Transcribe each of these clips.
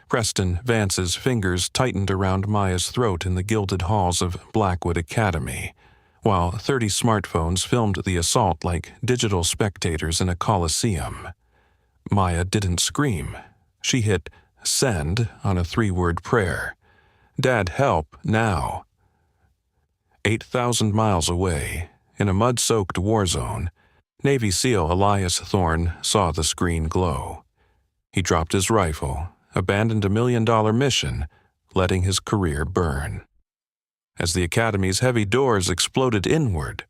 Preston Vance's fingers tightened around Maya's throat in the gilded halls of Blackwood Academy, while 30 smartphones filmed the assault like digital spectators in a coliseum. Maya didn't scream. She hit send on a 3-word prayer. Dad, help, now. 8,000 miles away, in a mud-soaked war zone, Navy SEAL Elias Thorne saw the screen glow. He dropped his rifle, abandoned a $1 million mission, letting his career burn. As the Academy's heavy doors exploded inward,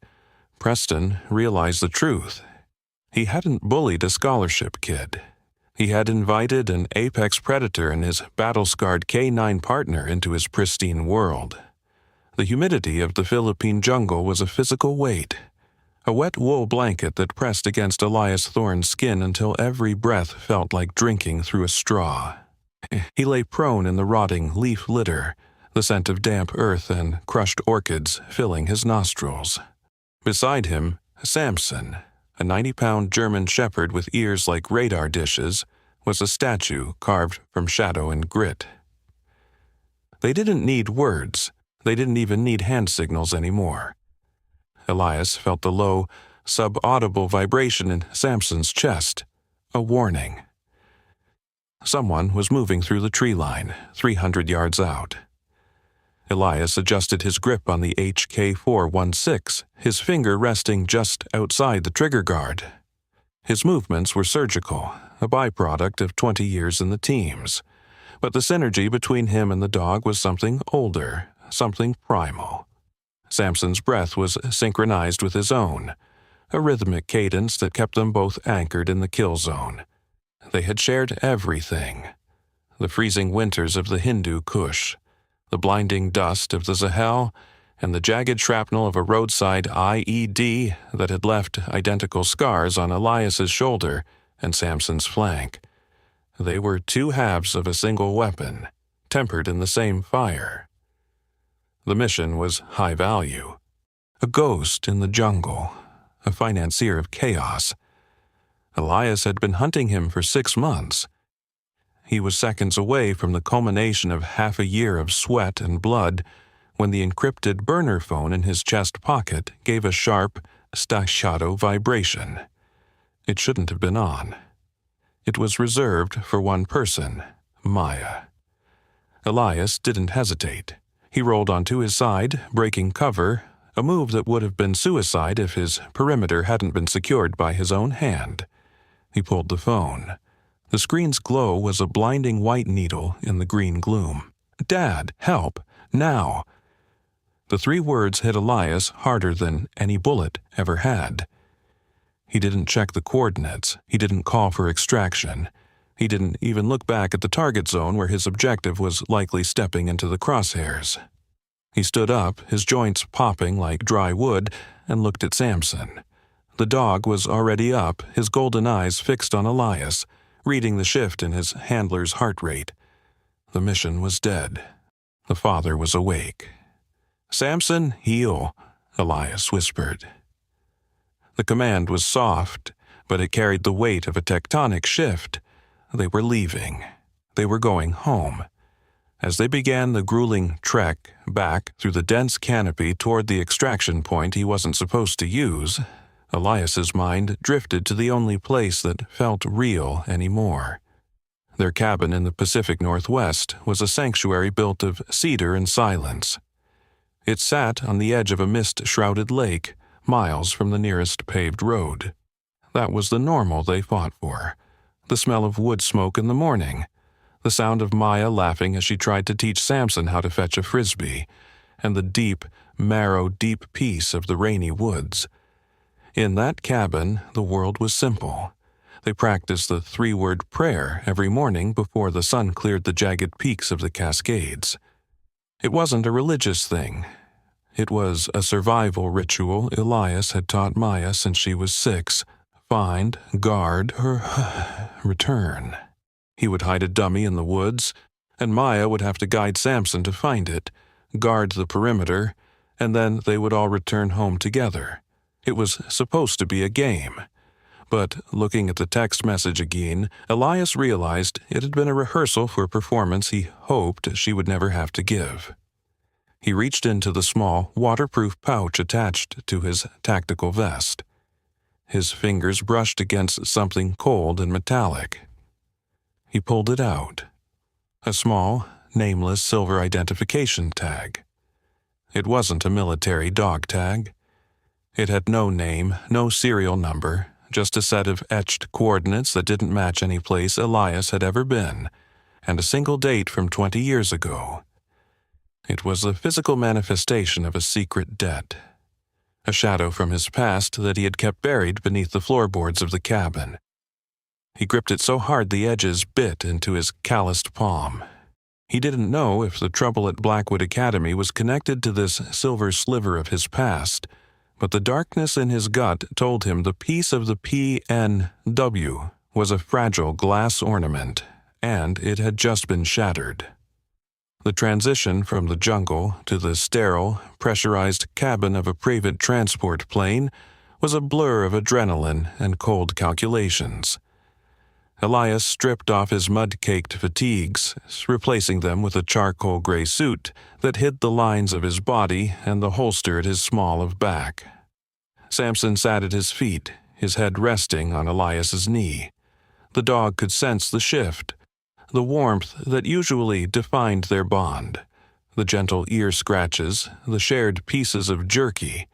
Preston realized the truth. He hadn't bullied a scholarship kid. He had invited an apex predator and his battle-scarred K-9 partner into his pristine world. The humidity of the Philippine jungle was a physical weight, a wet wool blanket that pressed against Elias Thorne's skin until every breath felt like drinking through a straw. He lay prone in the rotting leaf litter, the scent of damp earth and crushed orchids filling his nostrils. Beside him, Samson, a 90-pound German shepherd with ears like radar dishes, was a statue carved from shadow and grit. They didn't need words. They didn't even need hand signals anymore. Elias felt the low, sub-audible vibration in Samson's chest, a warning. Someone was moving through the tree line, 300 yards out. Elias adjusted his grip on the HK-416, his finger resting just outside the trigger guard. His movements were surgical, a byproduct of 20 years in the teams. But the synergy between him and the dog was something older, something primal. Samson's breath was synchronized with his own, a rhythmic cadence that kept them both anchored in the kill zone. They had shared everything. The freezing winters of the Hindu Kush, the blinding dust of the Sahel, and the jagged shrapnel of a roadside IED that had left identical scars on Elias's shoulder and Samson's flank. They were two halves of a single weapon, tempered in the same fire. The mission was high value. A ghost in the jungle, a financier of chaos. Elias had been hunting him for 6 months. He was seconds away from the culmination of half a year of sweat and blood when the encrypted burner phone in his chest pocket gave a sharp, staccato vibration. It shouldn't have been on. It was reserved for one person, Maya. Elias didn't hesitate. He rolled onto his side, breaking cover, a move that would have been suicide if his perimeter hadn't been secured by his own hand. He pulled the phone. The screen's glow was a blinding white needle in the green gloom. "Dad, help! Now!" The 3 words hit Elias harder than any bullet ever had. He didn't check the coordinates. He didn't call for extraction. He didn't even look back at the target zone where his objective was likely stepping into the crosshairs. He stood up, his joints popping like dry wood, and looked at Samson. The dog was already up, his golden eyes fixed on Elias, reading the shift in his handler's heart rate. The mission was dead. The father was awake. "Samson, heel," Elias whispered. The command was soft, but it carried the weight of a tectonic shift. They were leaving. They were going home. As they began the grueling trek back through the dense canopy toward the extraction point he wasn't supposed to use, Elias's mind drifted to the only place that felt real anymore. Their cabin in the Pacific Northwest was a sanctuary built of cedar and silence. It sat on the edge of a mist-shrouded lake, miles from the nearest paved road. That was the normal they fought for. The smell of wood smoke in the morning, the sound of Maya laughing as she tried to teach Samson how to fetch a frisbee, and the deep, marrow-deep peace of the rainy woods. In that cabin, the world was simple. They practiced the 3-word prayer every morning before the sun cleared the jagged peaks of the Cascades. It wasn't a religious thing. It was a survival ritual Elias had taught Maya since she was 6. Find, guard, her return. He would hide a dummy in the woods, and Maya would have to guide Samson to find it, guard the perimeter, and then they would all return home together. It was supposed to be a game. But looking at the text message again, Elias realized it had been a rehearsal for a performance he hoped she would never have to give. He reached into the small, waterproof pouch attached to his tactical vest. His fingers brushed against something cold and metallic. He pulled it out. A small, nameless silver identification tag. It wasn't a military dog tag. It had no name, no serial number, just a set of etched coordinates that didn't match any place Elias had ever been, and a single date from 20 years ago. It was a physical manifestation of a secret debt, a shadow from his past that he had kept buried beneath the floorboards of the cabin. He gripped it so hard the edges bit into his calloused palm. He didn't know if the trouble at Blackwood Academy was connected to this silver sliver of his past, but the darkness in his gut told him the piece of the PNW was a fragile glass ornament, and it had just been shattered. The transition from the jungle to the sterile, pressurized cabin of a private transport plane was a blur of adrenaline and cold calculations. Elias stripped off his mud-caked fatigues, replacing them with a charcoal gray suit that hid the lines of his body and the holster at his small of back. Samson sat at his feet, his head resting on Elias's knee. The dog could sense the shift, the warmth that usually defined their bond. The gentle ear scratches, the shared pieces of jerky,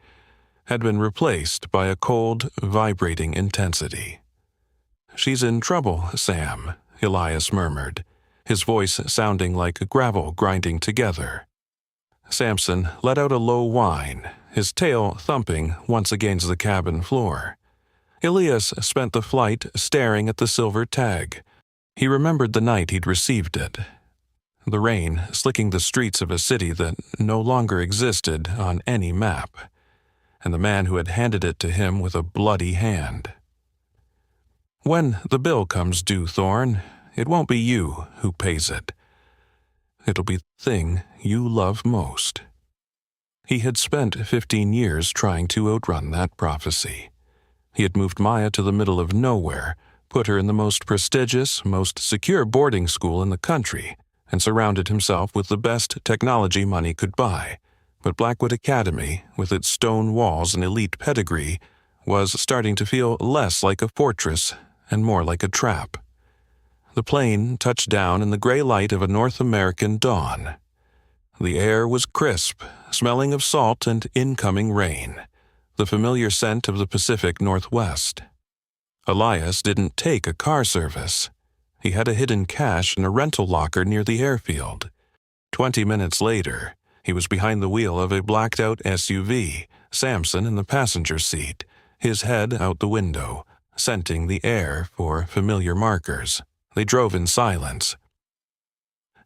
had been replaced by a cold, vibrating intensity. "She's in trouble, Sam," Elias murmured, his voice sounding like gravel grinding together. Samson let out a low whine, his tail thumping once against the cabin floor. Elias spent the flight staring at the silver tag. He remembered the night he'd received it. The rain slicking the streets of a city that no longer existed on any map, and the man who had handed it to him with a bloody hand. "When the bill comes due, Thorne, it won't be you who pays it. It'll be the thing you love most." He had spent 15 years trying to outrun that prophecy. He had moved Maya to the middle of nowhere, put her in the most prestigious, most secure boarding school in the country, and surrounded himself with the best technology money could buy. But Blackwood Academy, with its stone walls and elite pedigree, was starting to feel less like a fortress and more like a trap. The plane touched down in the gray light of a North American dawn. The air was crisp, smelling of salt and incoming rain, the familiar scent of the Pacific Northwest. Elias didn't take a car service. He had a hidden cache in a rental locker near the airfield. 20 minutes later, he was behind the wheel of a blacked-out SUV, Samson in the passenger seat, his head out the window, scenting the air for familiar markers. They drove in silence.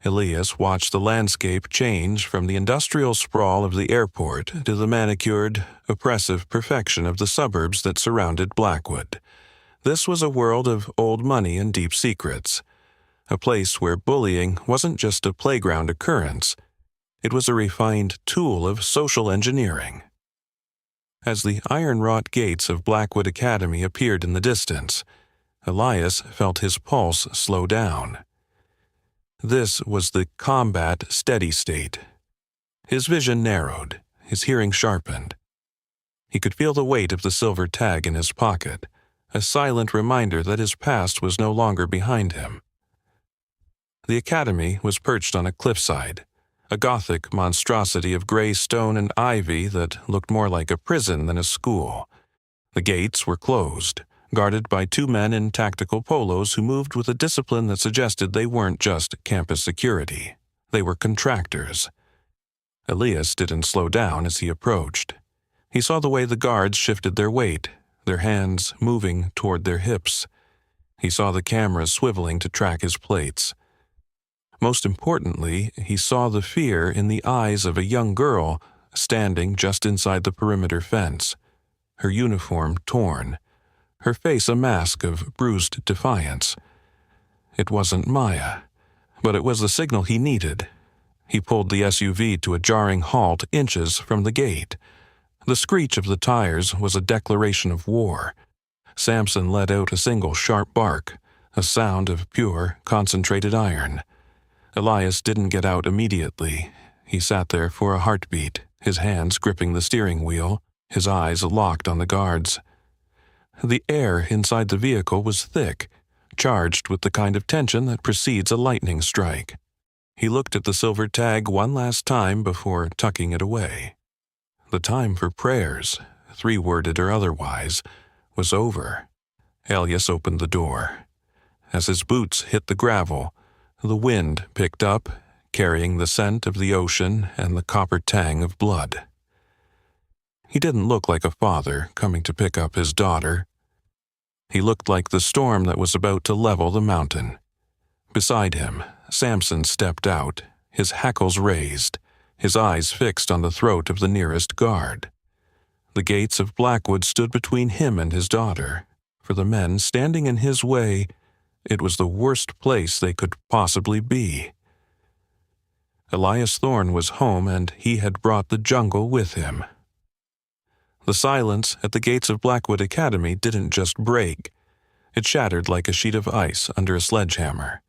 Elias watched the landscape change from the industrial sprawl of the airport to the manicured, oppressive perfection of the suburbs that surrounded Blackwood. This was a world of old money and deep secrets, a place where bullying wasn't just a playground occurrence, it was a refined tool of social engineering. As the iron-wrought gates of Blackwood Academy appeared in the distance, Elias felt his pulse slow down. This was the combat steady state. His vision narrowed, his hearing sharpened. He could feel the weight of the silver tag in his pocket, a silent reminder that his past was no longer behind him. The academy was perched on a cliffside, a Gothic monstrosity of gray stone and ivy that looked more like a prison than a school. The gates were closed, guarded by 2 men in tactical polos who moved with a discipline that suggested they weren't just campus security. They were contractors. Elias didn't slow down as he approached. He saw the way the guards shifted their weight, their hands moving toward their hips. He saw the cameras swiveling to track his plates. Most importantly, he saw the fear in the eyes of a young girl standing just inside the perimeter fence, her uniform torn, her face a mask of bruised defiance. It wasn't Maya, but it was the signal he needed. He pulled the SUV to a jarring halt inches from the gate. The screech of the tires was a declaration of war. Samson let out a single sharp bark, a sound of pure, concentrated iron. Elias didn't get out immediately. He sat there for a heartbeat, his hands gripping the steering wheel, his eyes locked on the guards. The air inside the vehicle was thick, charged with the kind of tension that precedes a lightning strike. He looked at the silver tag one last time before tucking it away. The time for prayers, three-worded or otherwise, was over. Elias opened the door. As his boots hit the gravel, the wind picked up, carrying the scent of the ocean and the copper tang of blood. He didn't look like a father coming to pick up his daughter. He looked like the storm that was about to level the mountain. Beside him, Samson stepped out, his hackles raised, his eyes fixed on the throat of the nearest guard. The gates of Blackwood stood between him and his daughter. For the men standing in his way, it was the worst place they could possibly be. Elias Thorne was home, and he had brought the jungle with him. The silence at the gates of Blackwood Academy didn't just break. It shattered like a sheet of ice under a sledgehammer.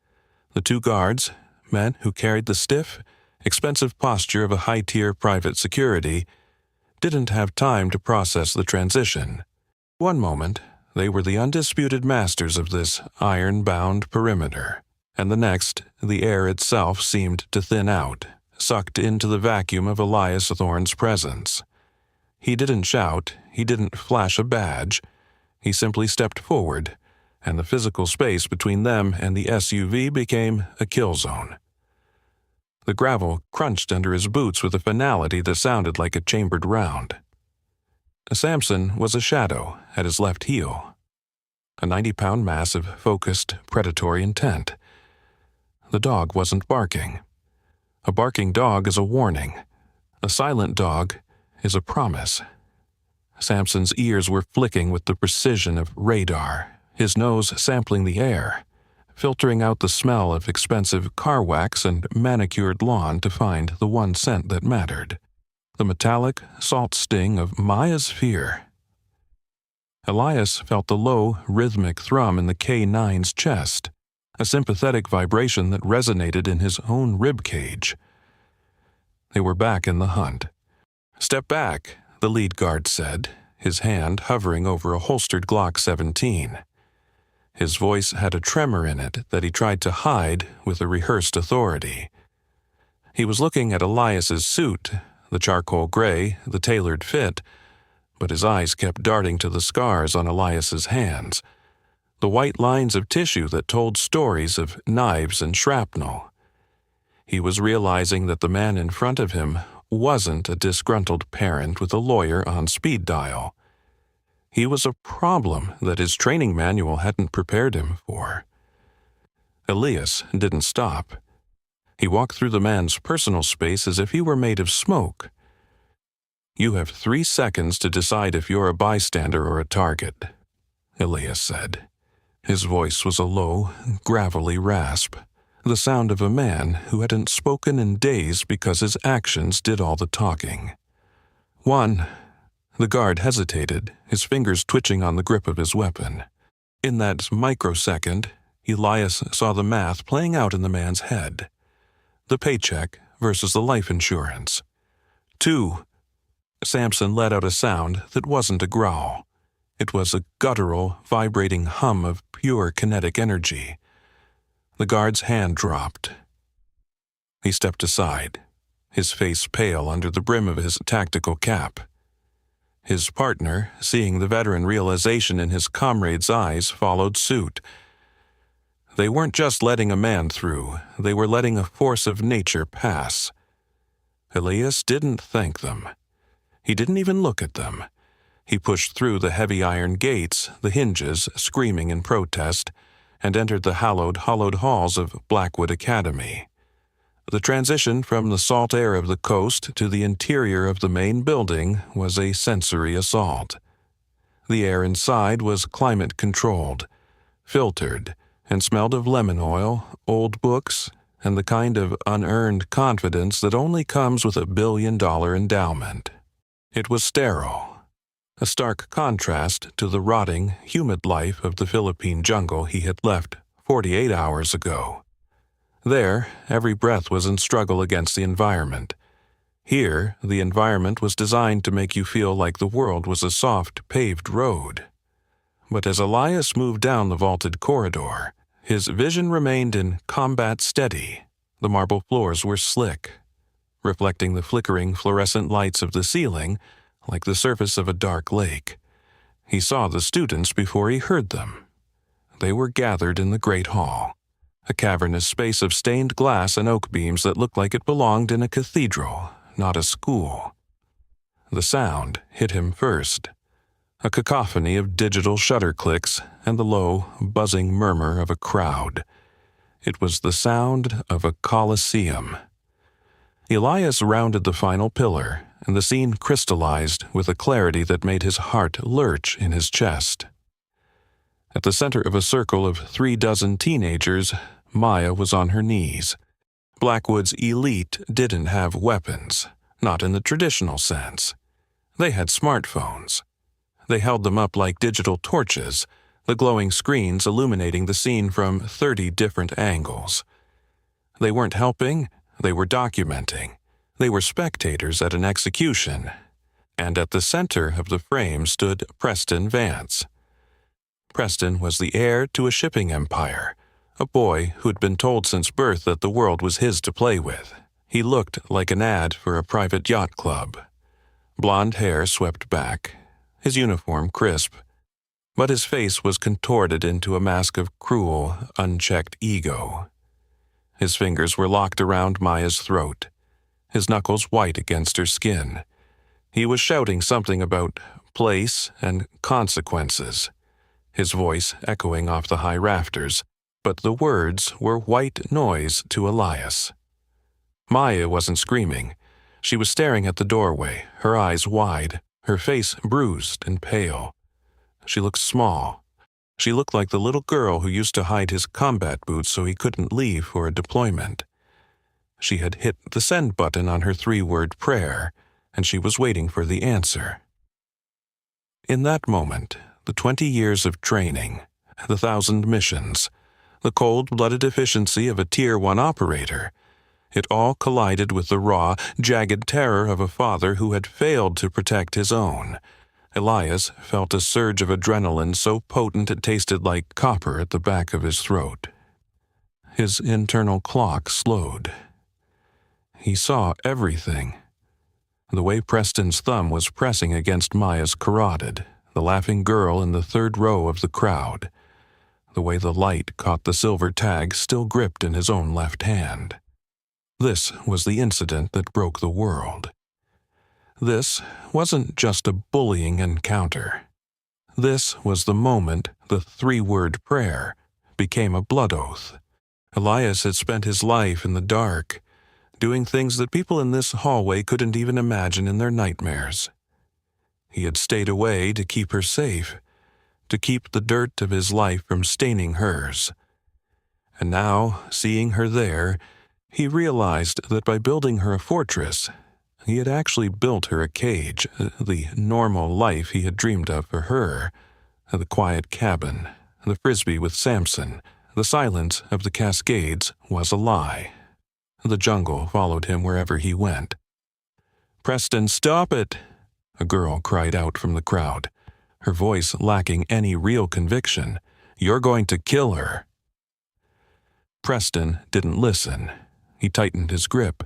The two guards, men who carried the stiff, expensive posture of a high-tier private security, didn't have time to process the transition. One moment, they were the undisputed masters of this iron-bound perimeter, and the next, the air itself seemed to thin out, sucked into the vacuum of Elias Thorne's presence. He didn't shout, he didn't flash a badge. He simply stepped forward, and the physical space between them and the SUV became a kill zone. The gravel crunched under his boots with a finality that sounded like a chambered round. Samson was a shadow at his left heel, a 90-pound mass of focused, predatory intent. The dog wasn't barking. A barking dog is a warning. A silent dog is a promise. Samson's ears were flicking with the precision of radar, his nose sampling the air, filtering out the smell of expensive car wax and manicured lawn to find the one scent that mattered. The metallic, salt sting of Maya's fear. Elias felt the low, rhythmic thrum in the K9's chest, a sympathetic vibration that resonated in his own rib cage. They were back in the hunt. "Step back," the lead guard said, his hand hovering over a holstered Glock 17. His voice had a tremor in it that he tried to hide with a rehearsed authority. He was looking at Elias's suit, the charcoal gray, the tailored fit, but his eyes kept darting to the scars on Elias's hands, the white lines of tissue that told stories of knives and shrapnel. He was realizing that the man in front of him wasn't a disgruntled parent with a lawyer on speed dial. He was a problem that his training manual hadn't prepared him for. Elias didn't stop. He walked through the man's personal space as if he were made of smoke. "You have 3 seconds to decide if you're a bystander or a target," Elias said. His voice was a low, gravelly rasp, the sound of a man who hadn't spoken in days because his actions did all the talking. "1." The guard hesitated, his fingers twitching on the grip of his weapon. In that microsecond, Elias saw the math playing out in the man's head. The paycheck versus the life insurance. 2. Samson let out a sound that wasn't a growl. It was a guttural, vibrating hum of pure kinetic energy. The guard's hand dropped. He stepped aside, his face pale under the brim of his tactical cap. His partner, seeing the veteran realization in his comrade's eyes, followed suit. They weren't just letting a man through, they were letting a force of nature pass. Elias didn't thank them. He didn't even look at them. He pushed through the heavy iron gates, the hinges screaming in protest, and entered the hallowed, hollowed halls of Blackwood Academy. The transition from the salt air of the coast to the interior of the main building was a sensory assault. The air inside was climate-controlled, filtered, and smelled of lemon oil, old books, and the kind of unearned confidence that only comes with a $1 billion endowment. It was sterile. a stark contrast to the rotting, humid life of the Philippine jungle he had left 48 hours ago. There, every breath was in struggle against the environment. Here, the environment was designed to make you feel like the world was a soft, paved road. But as Elias moved down the vaulted corridor, his vision remained in combat steady. The marble floors were slick, reflecting the flickering fluorescent lights of the ceiling like the surface of a dark lake. He saw the students before he heard them. They were gathered in the great hall, a cavernous space of stained glass and oak beams that looked like it belonged in a cathedral, not a school. The sound hit him first, a cacophony of digital shutter clicks and the low, buzzing murmur of a crowd. It was the sound of a coliseum. Elias rounded the final pillar, and the scene crystallized with a clarity that made his heart lurch in his chest. At the center of a circle of 36 teenagers, Maya was on her knees. Blackwood's elite didn't have weapons, not in the traditional sense. They had smartphones. They held them up like digital torches, the glowing screens illuminating the scene from 30 different angles. They weren't helping, they were documenting. They were spectators at an execution. And at the center of the frame stood Preston Vance. Preston was the heir to a shipping empire, a boy who'd been told since birth that the world was his to play with. He looked like an ad for a private yacht club. Blonde hair swept back, his uniform crisp, but his face was contorted into a mask of cruel, unchecked ego. His fingers were locked around Maya's throat, his knuckles white against her skin. He was shouting something about place and consequences, his voice echoing off the high rafters, but the words were white noise to Elias. Maya wasn't screaming. She was staring at the doorway, her eyes wide, her face bruised and pale. She looked small. She looked like the little girl who used to hide his combat boots so he couldn't leave for a deployment. She had hit the send button on her 3-word prayer, and she was waiting for the answer. In that moment, the 20 years of training, the 1,000 missions, the cold-blooded efficiency of a Tier 1 operator, it all collided with the raw, jagged terror of a father who had failed to protect his own. Elias felt a surge of adrenaline so potent it tasted like copper at the back of his throat. His internal clock slowed. He saw everything. The way Preston's thumb was pressing against Maya's carotid, the laughing girl in the 3rd row of the crowd, the way the light caught the silver tag still gripped in his own left hand. This was the incident that broke the world. This wasn't just a bullying encounter. This was the moment the 3-word prayer became a blood oath. Elias had spent his life in the dark, doing things that people in this hallway couldn't even imagine in their nightmares. He had stayed away to keep her safe, to keep the dirt of his life from staining hers. And now, seeing her there, he realized that by building her a fortress, he had actually built her a cage, the normal life he had dreamed of for her, the quiet cabin, the frisbee with Samson, the silence of the Cascades was a lie. The jungle followed him wherever he went. "Preston, stop it!" a girl cried out from the crowd, her voice lacking any real conviction. "You're going to kill her." Preston didn't listen. He tightened his grip.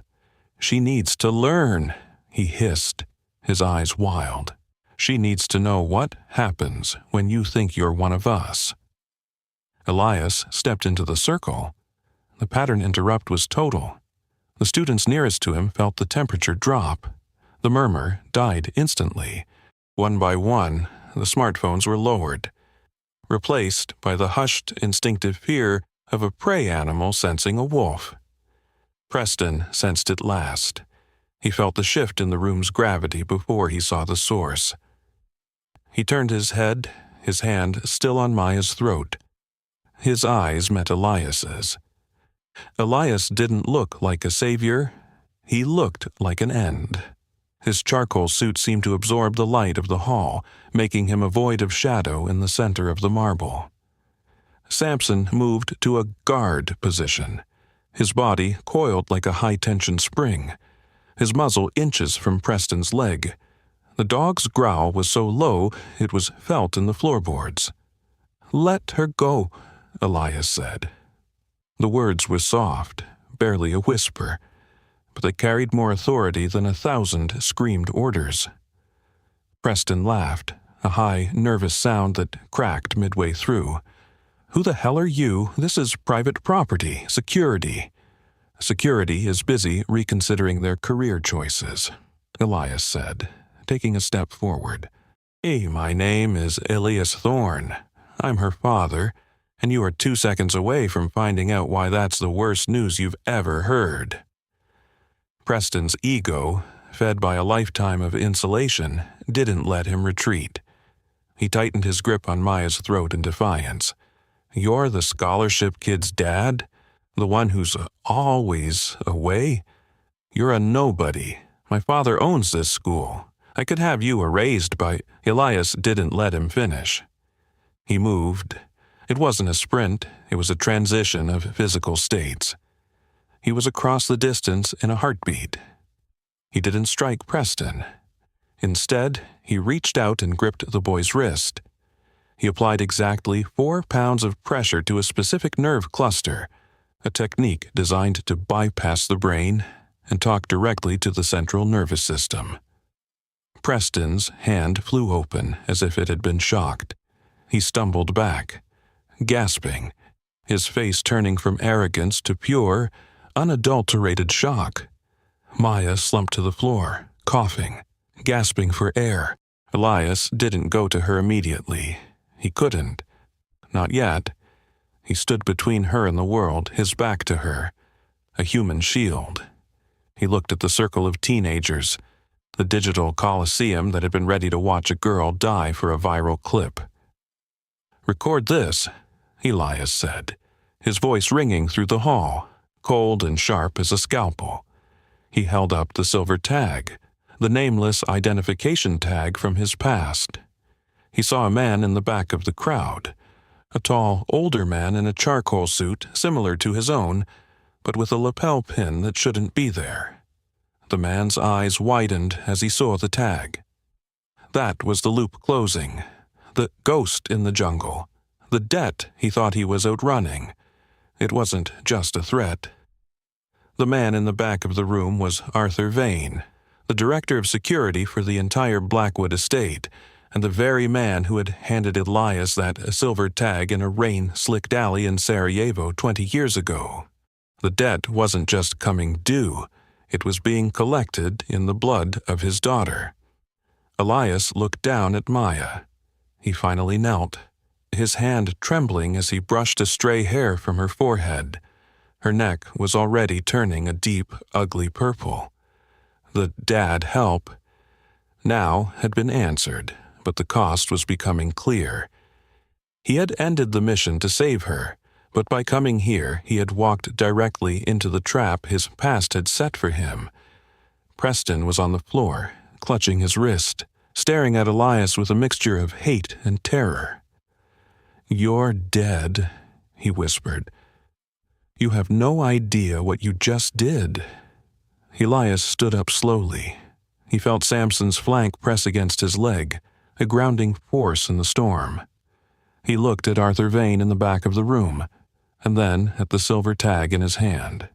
"She needs to learn," he hissed, his eyes wild. "She needs to know what happens when you think you're one of us." Elias stepped into the circle. The pattern interrupt was total. The students nearest to him felt the temperature drop. The murmur died instantly. One by one, the smartphones were lowered, replaced by the hushed, instinctive fear of a prey animal sensing a wolf. Preston sensed it last. He felt the shift in the room's gravity before he saw the source. He turned his head, his hand still on Maya's throat. His eyes met Elias's. Elias didn't look like a savior. He looked like an end. His charcoal suit seemed to absorb the light of the hall, making him a void of shadow in the center of the marble. Samson moved to a guard position, his body coiled like a high-tension spring, his muzzle inches from Preston's leg. The dog's growl was so low it was felt in the floorboards. "Let her go," Elias said. The words were soft, barely a whisper, but they carried more authority than 1,000 screamed orders. Preston laughed, a high, nervous sound that cracked midway through. "Who the hell are you? This is private property, security." Security is busy reconsidering their career choices, Elias said, taking a step forward. "Hey, my name is Elias Thorne. I'm her father, and you are 2 seconds away from finding out why that's the worst news you've ever heard." Preston's ego, fed by a lifetime of insulation, didn't let him retreat. He tightened his grip on Maya's throat in defiance. "You're the scholarship kid's dad? The one who's always away? You're a nobody. My father owns this school. I could have you erased by—" Elias didn't let him finish. He moved. It wasn't a sprint, it was a transition of physical states. He was across the distance in a heartbeat. He didn't strike Preston. Instead, he reached out and gripped the boy's wrist. He applied exactly 4 pounds of pressure to a specific nerve cluster, a technique designed to bypass the brain and talk directly to the central nervous system. Preston's hand flew open as if it had been shocked. He stumbled back, gasping, his face turning from arrogance to pure, unadulterated shock. Maya slumped to the floor, coughing, gasping for air. Elias didn't go to her immediately. He couldn't. Not yet. He stood between her and the world, his back to her, a human shield. He looked at the circle of teenagers, the digital coliseum that had been ready to watch a girl die for a viral clip. "Record this," Elias said, his voice ringing through the hall, cold and sharp as a scalpel. He held up the silver tag, the nameless identification tag from his past. He saw a man in the back of the crowd, a tall, older man in a charcoal suit similar to his own, but with a lapel pin that shouldn't be there. The man's eyes widened as he saw the tag. That was the loop closing, the ghost in the jungle, the debt he thought he was outrunning. It wasn't just a threat. The man in the back of the room was Arthur Vane, the director of security for the entire Blackwood estate, and the very man who had handed Elias that silver tag in a rain-slicked alley in Sarajevo 20 years ago. The debt wasn't just coming due, it was being collected in the blood of his daughter. Elias looked down at Maya. He finally knelt, his hand trembling as he brushed a stray hair from her forehead. Her neck was already turning a deep, ugly purple. The "dad help" now had been answered, but the cost was becoming clear. He had ended the mission to save her, but by coming here he had walked directly into the trap his past had set for him. Preston was on the floor, clutching his wrist, staring at Elias with a mixture of hate and terror. "You're dead," he whispered. "You have no idea what you just did." Elias stood up slowly. He felt Samson's flank press against his leg, a grounding force in the storm. He looked at Arthur Vane in the back of the room, and then at the silver tag in his hand.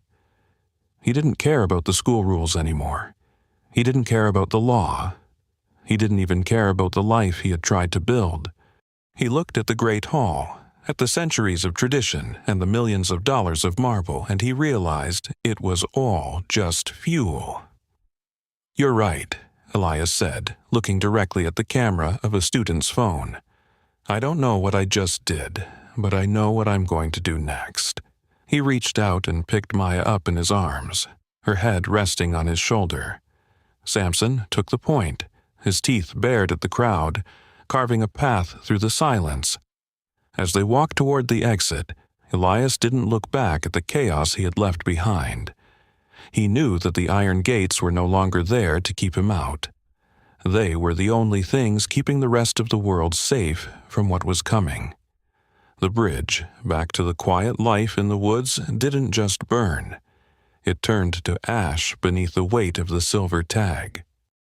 He didn't care about the school rules anymore. He didn't care about the law. He didn't even care about the life he had tried to build. He looked at the Great Hall, at the centuries of tradition and the millions of dollars of marble, and he realized it was all just fuel. "You're right," Elias said, looking directly at the camera of a student's phone. "I don't know what I just did, but I know what I'm going to do next." He reached out and picked Maya up in his arms, her head resting on his shoulder. Samson took the point, his teeth bared at the crowd, carving a path through the silence. As they walked toward the exit, Elias didn't look back at the chaos he had left behind. He knew that the iron gates were no longer there to keep him out. They were the only things keeping the rest of the world safe from what was coming. The bridge, back to the quiet life in the woods, didn't just burn. It turned to ash beneath the weight of the silver tag.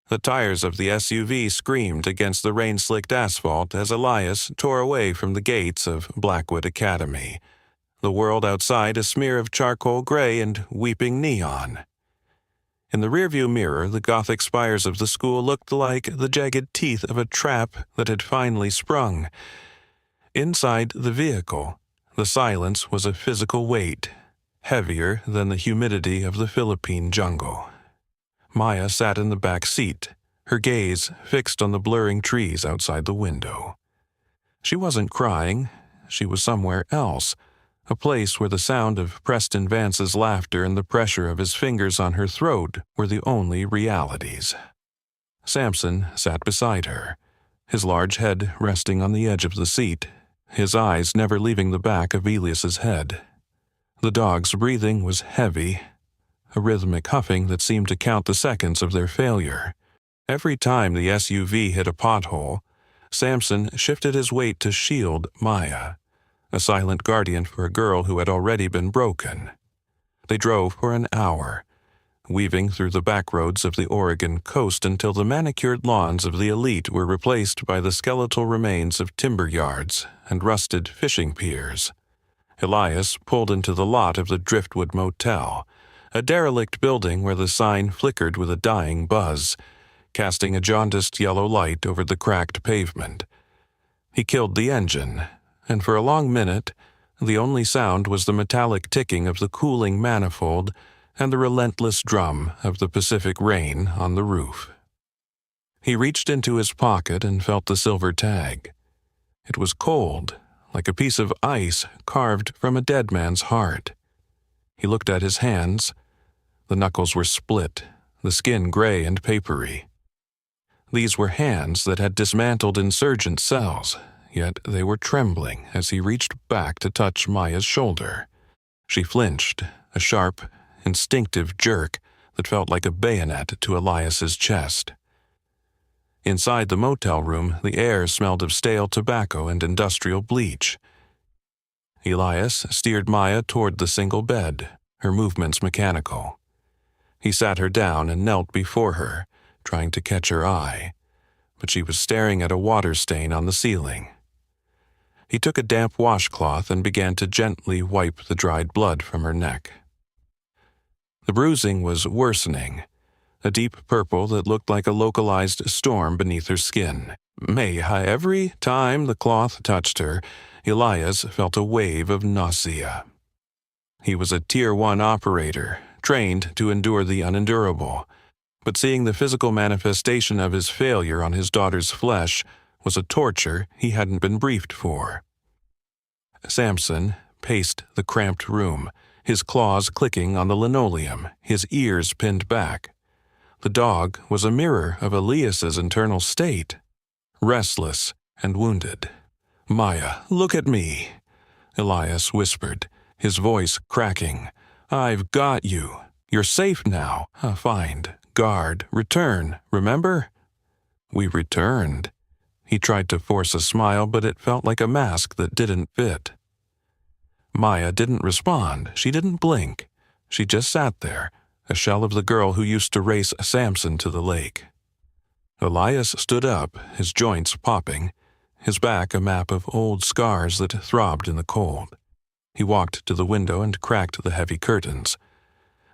The tires of the SUV screamed against the rain-slicked asphalt as Elias tore away from the gates of Blackwood Academy, the world outside a smear of charcoal gray and weeping neon. In the rearview mirror, the Gothic spires of the school looked like the jagged teeth of a trap that had finally sprung. Inside the vehicle, the silence was a physical weight, heavier than the humidity of the Philippine jungle. Maya sat in the back seat, her gaze fixed on the blurring trees outside the window. She wasn't crying. She was somewhere else, a place where the sound of Preston Vance's laughter and the pressure of his fingers on her throat were the only realities. Samson sat beside her, his large head resting on the edge of the seat, his eyes never leaving the back of Elias's head. The dog's breathing was heavy, a rhythmic huffing that seemed to count the seconds of their failure. Every time the SUV hit a pothole, Samson shifted his weight to shield Maya, a silent guardian for a girl who had already been broken. They drove for an hour, weaving through the back roads of the Oregon coast until the manicured lawns of the elite were replaced by the skeletal remains of timber yards and rusted fishing piers. Elias pulled into the lot of the Driftwood Motel, a derelict building where the sign flickered with a dying buzz, casting a jaundiced yellow light over the cracked pavement. He killed the engine, and for a long minute, the only sound was the metallic ticking of the cooling manifold and the relentless drum of the Pacific rain on the roof. He reached into his pocket and felt the silver tag. It was cold, like a piece of ice carved from a dead man's heart. He looked at his hands. The knuckles were split, the skin gray and papery. These were hands that had dismantled insurgent cells, yet they were trembling as he reached back to touch Maya's shoulder. She flinched, a sharp, instinctive jerk that felt like a bayonet to Elias's chest. Inside the motel room, the air smelled of stale tobacco and industrial bleach. Elias steered Maya toward the single bed, her movements mechanical. He sat her down and knelt before her, trying to catch her eye, but she was staring at a water stain on the ceiling. He took a damp washcloth and began to gently wipe the dried blood from her neck. The bruising was worsening, a deep purple that looked like a localized storm beneath her skin. Every time the cloth touched her, Elias felt a wave of nausea. He was a Tier 1 operator, trained to endure the unendurable, but seeing the physical manifestation of his failure on his daughter's flesh was a torture he hadn't been briefed for. Samson paced the cramped room, his claws clicking on the linoleum, his ears pinned back. The dog was a mirror of Elias's internal state, restless and wounded. "Maya, look at me," Elias whispered, his voice cracking. "I've got you. You're safe now. Find, guard, return, remember?" "We returned." He tried to force a smile, but it felt like a mask that didn't fit. Maya didn't respond. She didn't blink. She just sat there, a shell of the girl who used to race Samson to the lake. Elias stood up, his joints popping, his back a map of old scars that throbbed in the cold. He walked to the window and cracked the heavy curtains.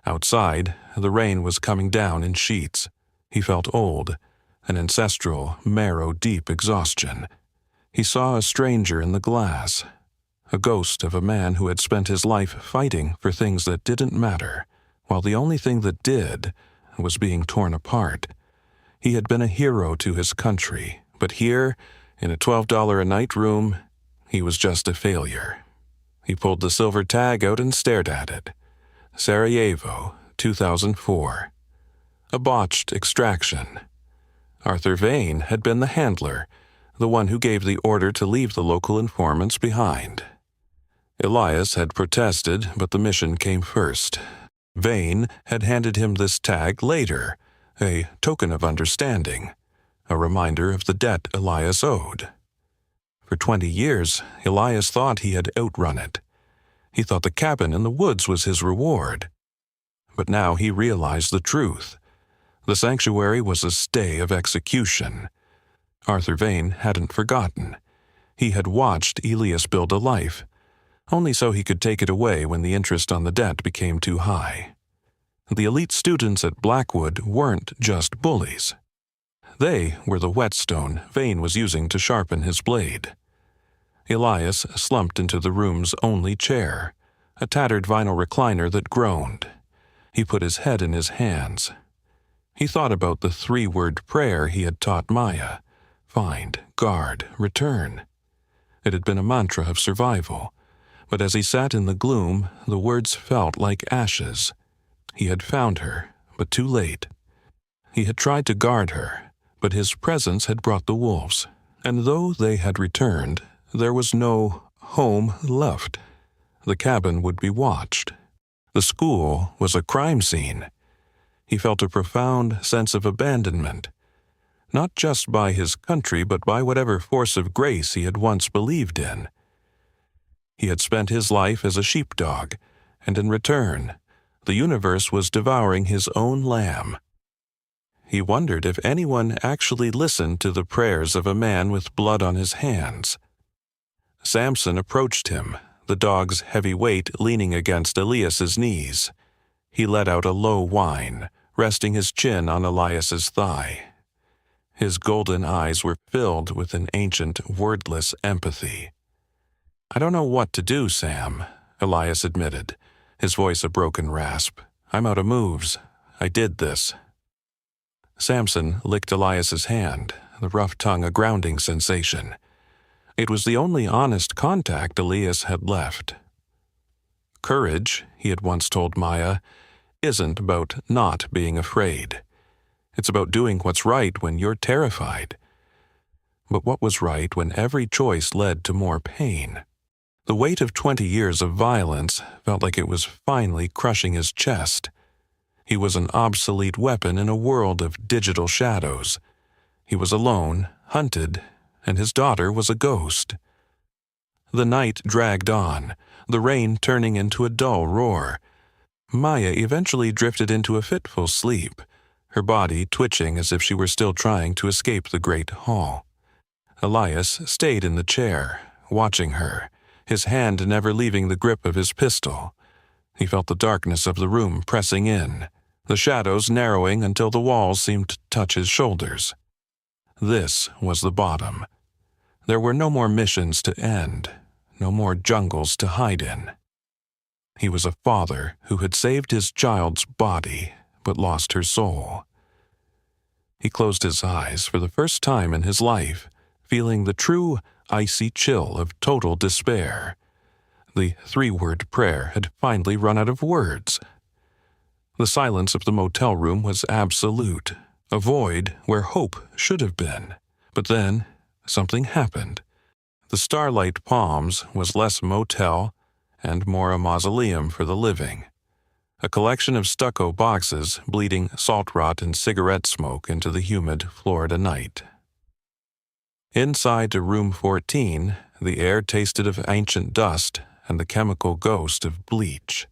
Outside, the rain was coming down in sheets. He felt old, an ancestral, marrow-deep exhaustion. He saw a stranger in the glass, a ghost of a man who had spent his life fighting for things that didn't matter, while the only thing that did was being torn apart. He had been a hero to his country, but here, in a $12 a night room, he was just a failure. He pulled the silver tag out and stared at it. Sarajevo, 2004. A botched extraction. Arthur Vane had been the handler, the one who gave the order to leave the local informants behind. Elias had protested, but the mission came first. Vane had handed him this tag later, a token of understanding, a reminder of the debt Elias owed. For 20 years, Elias thought he had outrun it. He thought the cabin in the woods was his reward. But now he realized the truth. The sanctuary was a stay of execution. Arthur Vane hadn't forgotten. He had watched Elias build a life, only so he could take it away when the interest on the debt became too high. The elite students at Blackwood weren't just bullies. They were the whetstone Vane was using to sharpen his blade. Elias slumped into the room's only chair, a tattered vinyl recliner that groaned. He put his head in his hands. He thought about the 3-word prayer he had taught Maya: find, guard, return. It had been a mantra of survival, but as he sat in the gloom, the words felt like ashes. He had found her, but too late. He had tried to guard her, but his presence had brought the wolves, and though they had returned, there was no home left. The cabin would be watched. The school was a crime scene. He felt a profound sense of abandonment, not just by his country, but by whatever force of grace he had once believed in. He had spent his life as a sheepdog, and in return, the universe was devouring his own lamb. He wondered if anyone actually listened to the prayers of a man with blood on his hands. Samson approached him, the dog's heavy weight leaning against Elias's knees. He let out a low whine, resting his chin on Elias's thigh. His golden eyes were filled with an ancient, wordless empathy. "I don't know what to do, Sam," Elias admitted, his voice a broken rasp. "I'm out of moves. I did this." Samson licked Elias's hand, the rough tongue a grounding sensation. It was the only honest contact Elias had left. Courage, he had once told Maya, isn't about not being afraid. It's about doing what's right when you're terrified. But what was right when every choice led to more pain? The weight of 20 years of violence felt like it was finally crushing his chest. He was an obsolete weapon in a world of digital shadows. He was alone, hunted, and his daughter was a ghost. The night dragged on, the rain turning into a dull roar. Maya eventually drifted into a fitful sleep, her body twitching as if she were still trying to escape the great hall. Elias stayed in the chair, watching her, his hand never leaving the grip of his pistol. He felt the darkness of the room pressing in, the shadows narrowing until the walls seemed to touch his shoulders. This was the bottom. There were no more missions to end, no more jungles to hide in. He was a father who had saved his child's body, but lost her soul. He closed his eyes for the first time in his life, feeling the true, icy chill of total despair. The 3-word prayer had finally run out of words. The silence of the motel room was absolute, a void where hope should have been. But then, something happened. The Starlight Palms was less motel and more a mausoleum for the living. A collection of stucco boxes bleeding salt rot and cigarette smoke into the humid Florida night. Inside room 14, the air tasted of ancient dust and the chemical ghost of bleach.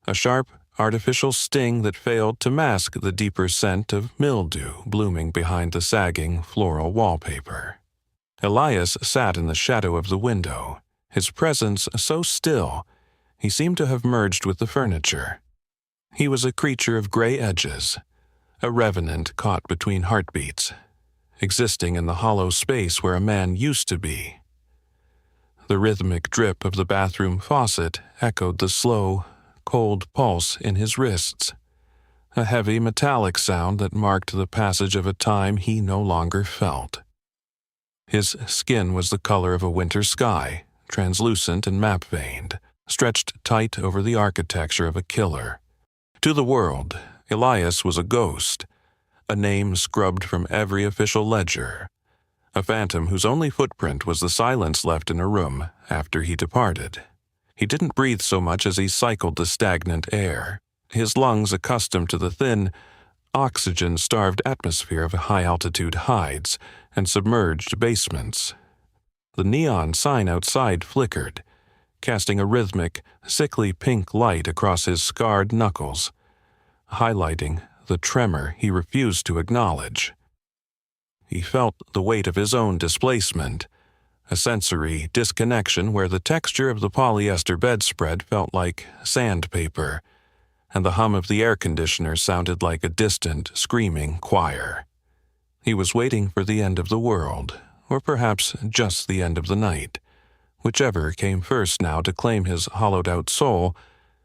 A sharp, artificial sting that failed to mask the deeper scent of mildew blooming behind the sagging floral wallpaper. Elias sat in the shadow of the window, his presence so still, he seemed to have merged with the furniture. He was a creature of gray edges, a revenant caught between heartbeats, existing in the hollow space where a man used to be. The rhythmic drip of the bathroom faucet echoed the slow, cold pulse in his wrists, a heavy metallic sound that marked the passage of a time he no longer felt. His skin was the color of a winter sky, translucent and map-veined, stretched tight over the architecture of a killer. To the world, Elias was a ghost, a name scrubbed from every official ledger, a phantom whose only footprint was the silence left in a room after he departed. He didn't breathe so much as he cycled the stagnant air, his lungs accustomed to the thin, oxygen-starved atmosphere of high-altitude hides and submerged basements. The neon sign outside flickered, casting a rhythmic, sickly pink light across his scarred knuckles, highlighting the tremor he refused to acknowledge. He felt the weight of his own displacement, a sensory disconnection where the texture of the polyester bedspread felt like sandpaper, and the hum of the air conditioner sounded like a distant, screaming choir. He was waiting for the end of the world, or perhaps just the end of the night, whichever came first now to claim his hollowed-out soul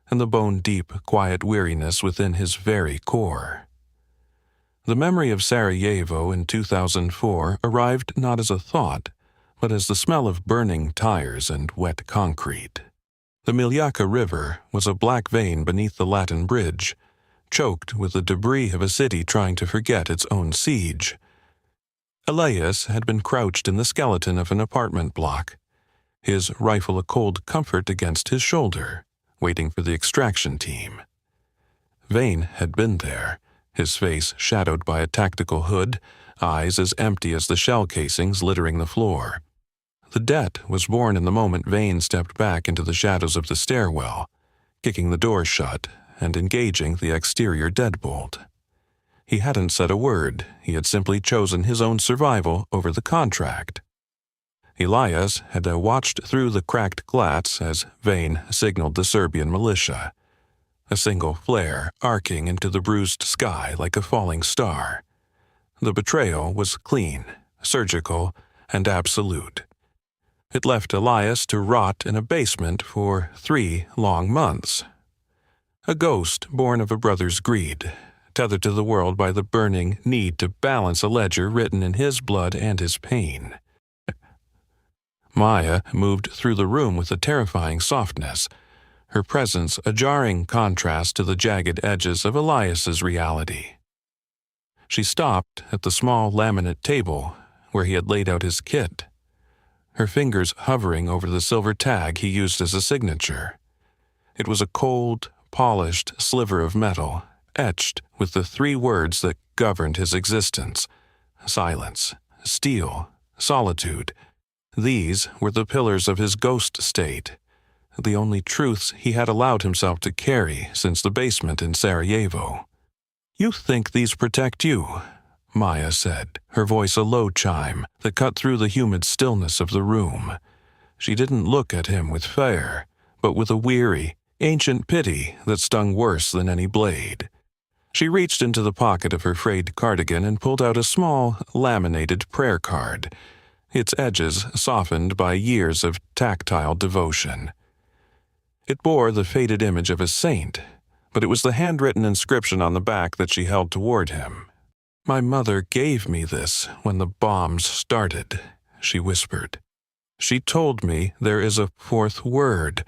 and the bone-deep, quiet weariness within his very core. The memory of Sarajevo in 2004 arrived not as a thought, but as the smell of burning tires and wet concrete. The Miljacka River was a black vein beneath the Latin Bridge, choked with the debris of a city trying to forget its own siege. Elias had been crouched in the skeleton of an apartment block, his rifle a cold comfort against his shoulder, waiting for the extraction team. Vane had been there, his face shadowed by a tactical hood, eyes as empty as the shell casings littering the floor. The debt was born in the moment Vane stepped back into the shadows of the stairwell, kicking the door shut and engaging the exterior deadbolt. He hadn't said a word, he had simply chosen his own survival over the contract. Elias had watched through the cracked glass as Vane signaled the Serbian militia, a single flare arcing into the bruised sky like a falling star. The betrayal was clean, surgical, and absolute. It left Elias to rot in a basement for 3 long months. A ghost born of a brother's greed, tethered to the world by the burning need to balance a ledger written in his blood and his pain. Maya moved through the room with a terrifying softness, her presence a jarring contrast to the jagged edges of Elias's reality. She stopped at the small laminate table where he had laid out his kit, her fingers hovering over the silver tag he used as a signature. It was a cold, polished sliver of metal, etched with the 3 words that governed his existence: silence, steel, solitude. These were the pillars of his ghost state, the only truths he had allowed himself to carry since the basement in Sarajevo. "You think these protect you?" Maya said, her voice a low chime that cut through the humid stillness of the room. She didn't look at him with fear, but with a weary, ancient pity that stung worse than any blade. She reached into the pocket of her frayed cardigan and pulled out a small, laminated prayer card, its edges softened by years of tactile devotion. It bore the faded image of a saint, but it was the handwritten inscription on the back that she held toward him. "My mother gave me this when the bombs started," she whispered. "She told me there is a 4th word,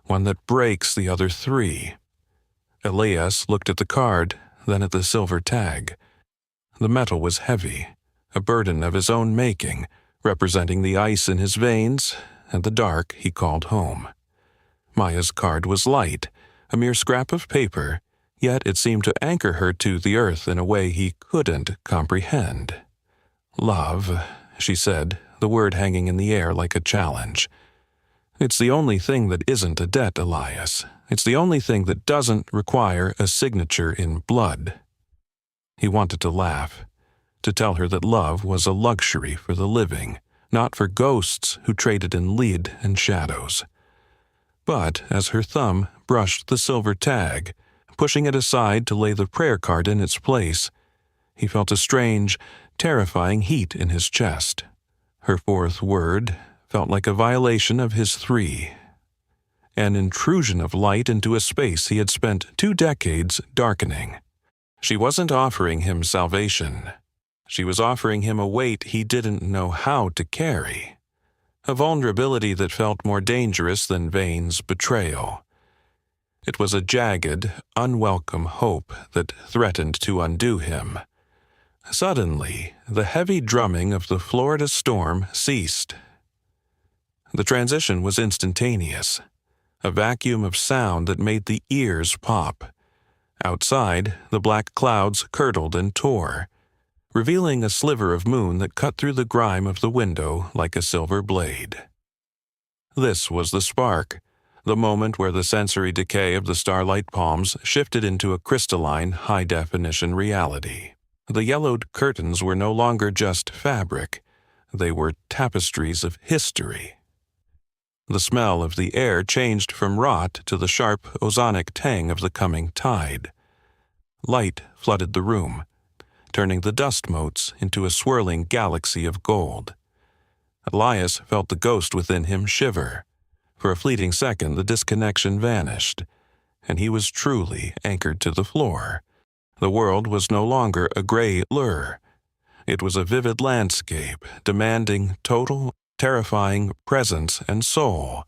one that breaks the other 3. Elias looked at the card, then at the silver tag. The metal was heavy, a burden of his own making, representing the ice in his veins and the dark he called home. Maya's card was light, a mere scrap of paper, yet it seemed to anchor her to the earth in a way he couldn't comprehend. "Love," she said, the word hanging in the air like a challenge. "It's the only thing that isn't a debt, Elias. It's the only thing that doesn't require a signature in blood." He wanted to laugh, to tell her that love was a luxury for the living, not for ghosts who traded in lead and shadows. But as her thumb brushed the silver tag, pushing it aside to lay the prayer card in its place, he felt a strange, terrifying heat in his chest. Her 4th word felt like a violation of his 3. An intrusion of light into a space he had spent 2 decades darkening. She wasn't offering him salvation. She was offering him a weight he didn't know how to carry, a vulnerability that felt more dangerous than Vane's betrayal. It was a jagged, unwelcome hope that threatened to undo him. Suddenly, the heavy drumming of the Florida storm ceased. The transition was instantaneous, a vacuum of sound that made the ears pop. Outside, the black clouds curdled and tore, revealing a sliver of moon that cut through the grime of the window like a silver blade. This was the spark, the moment where the sensory decay of the starlight palms shifted into a crystalline, high-definition reality. The yellowed curtains were no longer just fabric. They were tapestries of history. The smell of the air changed from rot to the sharp, ozonic tang of the coming tide. Light flooded the room, turning the dust motes into a swirling galaxy of gold. Elias felt the ghost within him shiver. For a fleeting second, the disconnection vanished, and he was truly anchored to the floor. The world was no longer a gray lure. It was a vivid landscape, demanding total, terrifying presence and soul.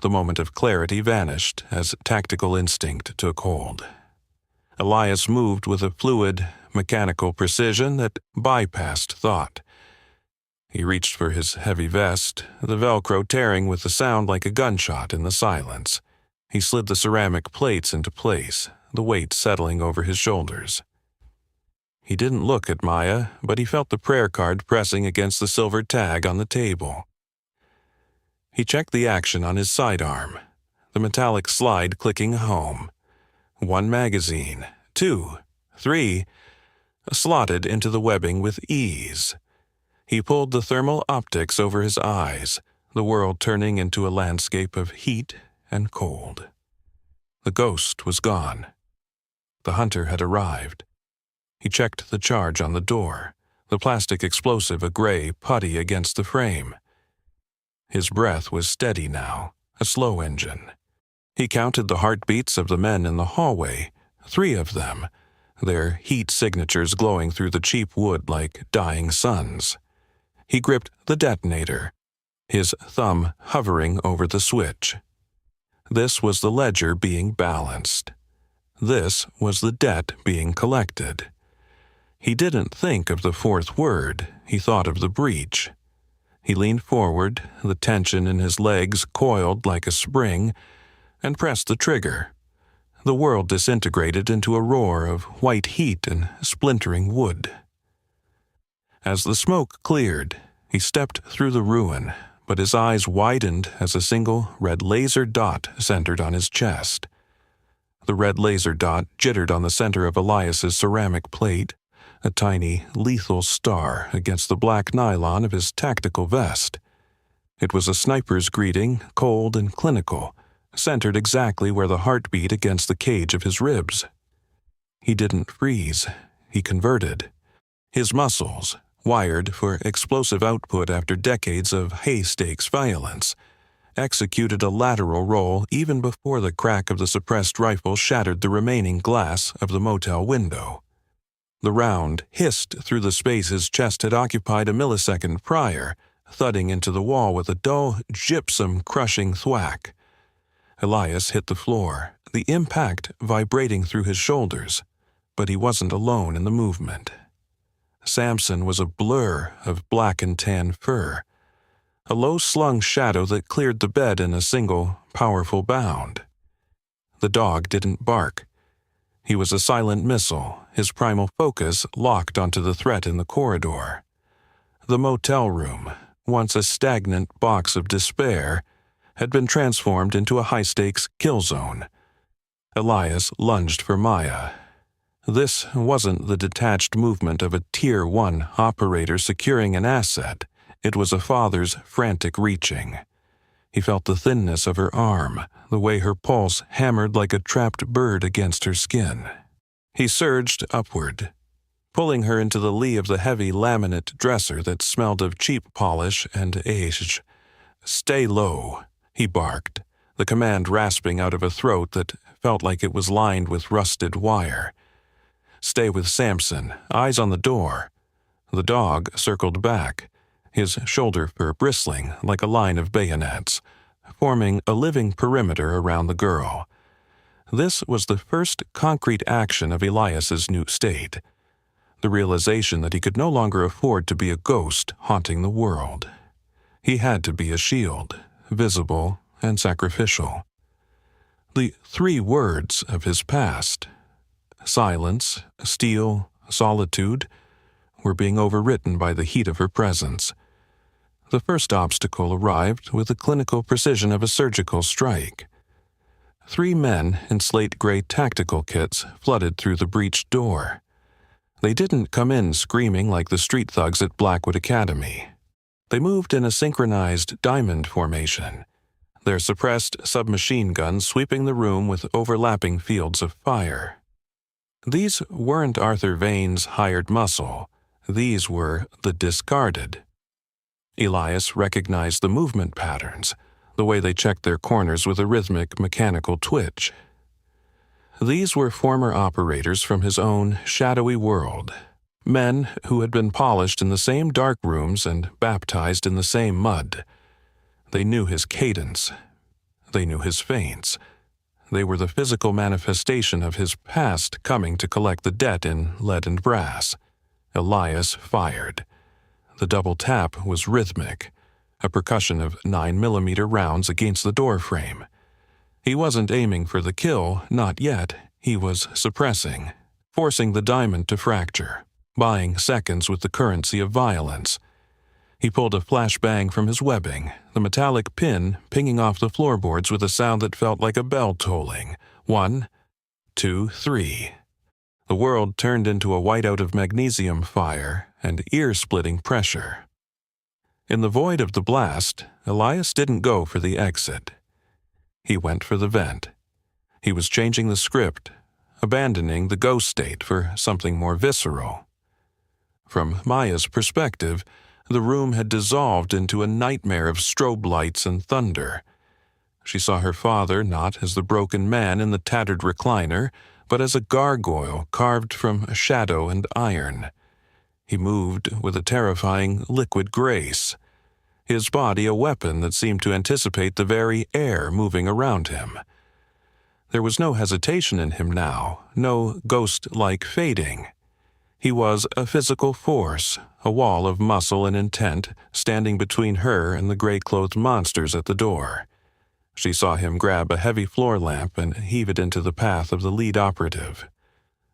The moment of clarity vanished as tactical instinct took hold. Elias moved with a fluid, mechanical precision that bypassed thought. He reached for his heavy vest, the Velcro tearing with a sound like a gunshot in the silence. He slid the ceramic plates into place, the weight settling over his shoulders. He didn't look at Maya, but he felt the prayer card pressing against the silver tag on the table. He checked the action on his sidearm, the metallic slide clicking home. 1 magazine, 2, 3, slotted into the webbing with ease. He pulled the thermal optics over his eyes, the world turning into a landscape of heat and cold. The ghost was gone. The hunter had arrived. He checked the charge on the door, the plastic explosive a gray putty against the frame. His breath was steady now, a slow engine. He counted the heartbeats of the men in the hallway, 3 of them, their heat signatures glowing through the cheap wood like dying suns. He gripped the detonator, his thumb hovering over the switch. This was the ledger being balanced. This was the debt being collected. He didn't think of the 4th word, he thought of the breach. He leaned forward, the tension in his legs coiled like a spring, and pressed the trigger. The world disintegrated into a roar of white heat and splintering wood. As the smoke cleared, he stepped through the ruin, but his eyes widened as a single red laser dot centered on his chest. The red laser dot jittered on the center of Elias's ceramic plate, a tiny, lethal star against the black nylon of his tactical vest. It was a sniper's greeting, cold and clinical, centered exactly where the heart beat against the cage of his ribs. He didn't freeze. He converted. His muscles, wired for explosive output after decades of high-stakes violence, executed a lateral roll even before the crack of the suppressed rifle shattered the remaining glass of the motel window. The round hissed through the space his chest had occupied a millisecond prior, thudding into the wall with a dull, gypsum-crushing thwack. Elias hit the floor, the impact vibrating through his shoulders, but he wasn't alone in the movement. Samson was a blur of black and tan fur, a low-slung shadow that cleared the bed in a single, powerful bound. The dog didn't bark. He was a silent missile, his primal focus locked onto the threat in the corridor. The motel room, once a stagnant box of despair, had been transformed into a high-stakes kill zone. Elias lunged for Maya. This wasn't the detached movement of a Tier 1 operator securing an asset. It was a father's frantic reaching. He felt the thinness of her arm, the way her pulse hammered like a trapped bird against her skin. He surged upward, pulling her into the lee of the heavy laminate dresser that smelled of cheap polish and age. "Stay low," he barked, the command rasping out of a throat that felt like it was lined with rusted wire. "Stay with Samson, eyes on the door." The dog circled back, his shoulder fur bristling like a line of bayonets, forming a living perimeter around the girl. This was the first concrete action of Elias's new state, the realization that he could no longer afford to be a ghost haunting the world. He had to be a shield, visible and sacrificial. The 3 words of his past, silence, steel, solitude were being overwritten by the heat of her presence. The first obstacle arrived with the clinical precision of a surgical strike. 3 men in slate-gray tactical kits flooded through the breached door. They didn't come in screaming like the street thugs at Blackwood Academy. They moved in a synchronized diamond formation, their suppressed submachine guns sweeping the room with overlapping fields of fire. These weren't Arthur Vane's hired muscle. These were the discarded. Elias recognized the movement patterns, the way they checked their corners with a rhythmic, mechanical twitch. These were former operators from his own shadowy world, men who had been polished in the same dark rooms and baptized in the same mud. They knew his cadence. They knew his feints. They were the physical manifestation of his past coming to collect the debt in lead and brass. Elias fired. The double tap was rhythmic, a percussion of 9mm rounds against the doorframe. He wasn't aiming for the kill, not yet. He was suppressing, forcing the diamond to fracture, buying seconds with the currency of violence. He pulled a flashbang from his webbing, the metallic pin pinging off the floorboards with a sound that felt like a bell tolling. 1, 2, 3. The world turned into a whiteout of magnesium fire and ear-splitting pressure. In the void of the blast, Elias didn't go for the exit. He went for the vent. He was changing the script, abandoning the ghost state for something more visceral. From Maya's perspective, the room had dissolved into a nightmare of strobe lights and thunder. She saw her father not as the broken man in the tattered recliner, but as a gargoyle carved from shadow and iron. He moved with a terrifying liquid grace, his body a weapon that seemed to anticipate the very air moving around him. There was no hesitation in him now, no ghost-like fading. He was a physical force, a wall of muscle and intent standing between her and the gray-clothed monsters at the door. She saw him grab a heavy floor lamp and heave it into the path of the lead operative.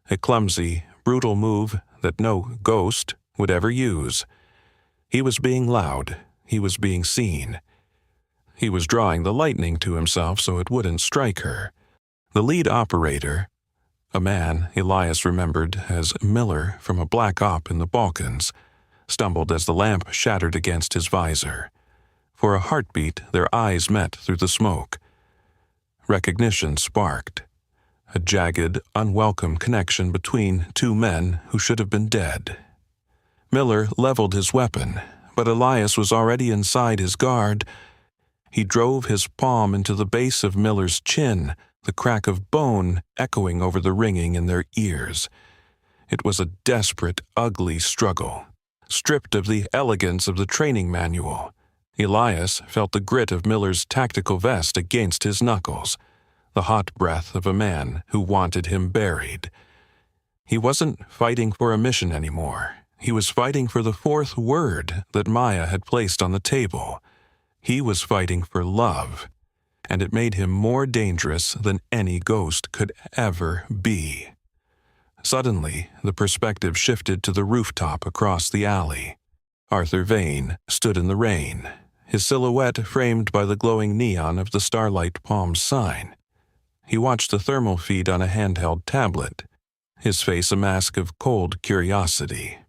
A clumsy, brutal move that no ghost would ever use. He was being loud. He was being seen. He was drawing the lightning to himself so it wouldn't strike her. The lead operator, a man Elias remembered as Miller from a black op in the Balkans, stumbled as the lamp shattered against his visor. For a heartbeat, their eyes met through the smoke. Recognition sparked. A jagged, unwelcome connection between 2 men who should have been dead. Miller leveled his weapon, but Elias was already inside his guard. He drove his palm into the base of Miller's chin, the crack of bone echoing over the ringing in their ears. It was a desperate, ugly struggle, stripped of the elegance of the training manual. Elias felt the grit of Miller's tactical vest against his knuckles, the hot breath of a man who wanted him buried. He wasn't fighting for a mission anymore. He was fighting for the 4th word that Maya had placed on the table. He was fighting for love, and it made him more dangerous than any ghost could ever be. Suddenly, the perspective shifted to the rooftop across the alley. Arthur Vane stood in the rain, his silhouette framed by the glowing neon of the Starlight Palms sign. He watched the thermal feed on a handheld tablet, his face a mask of cold curiosity.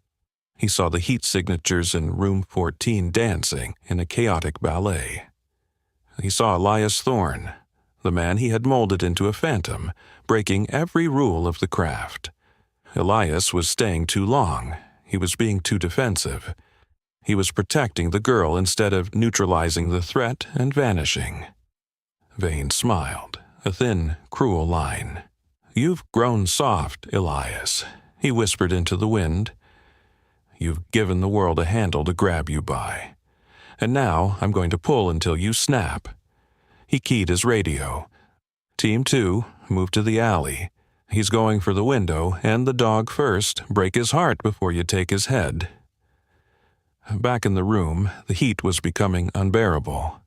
He saw the heat signatures in room 14 dancing in a chaotic ballet. He saw Elias Thorne, the man he had molded into a phantom, breaking every rule of the craft. Elias was staying too long. He was being too defensive. He was protecting the girl instead of neutralizing the threat and vanishing. Vane smiled, a thin, cruel line. "You've grown soft, Elias," he whispered into the wind. "You've given the world a handle to grab you by. And now I'm going to pull until you snap." He keyed his radio. "Team 2, move to the alley. He's going for the window, and the dog first. Break his heart before you take his head." Back in the room, the heat was becoming unbearable.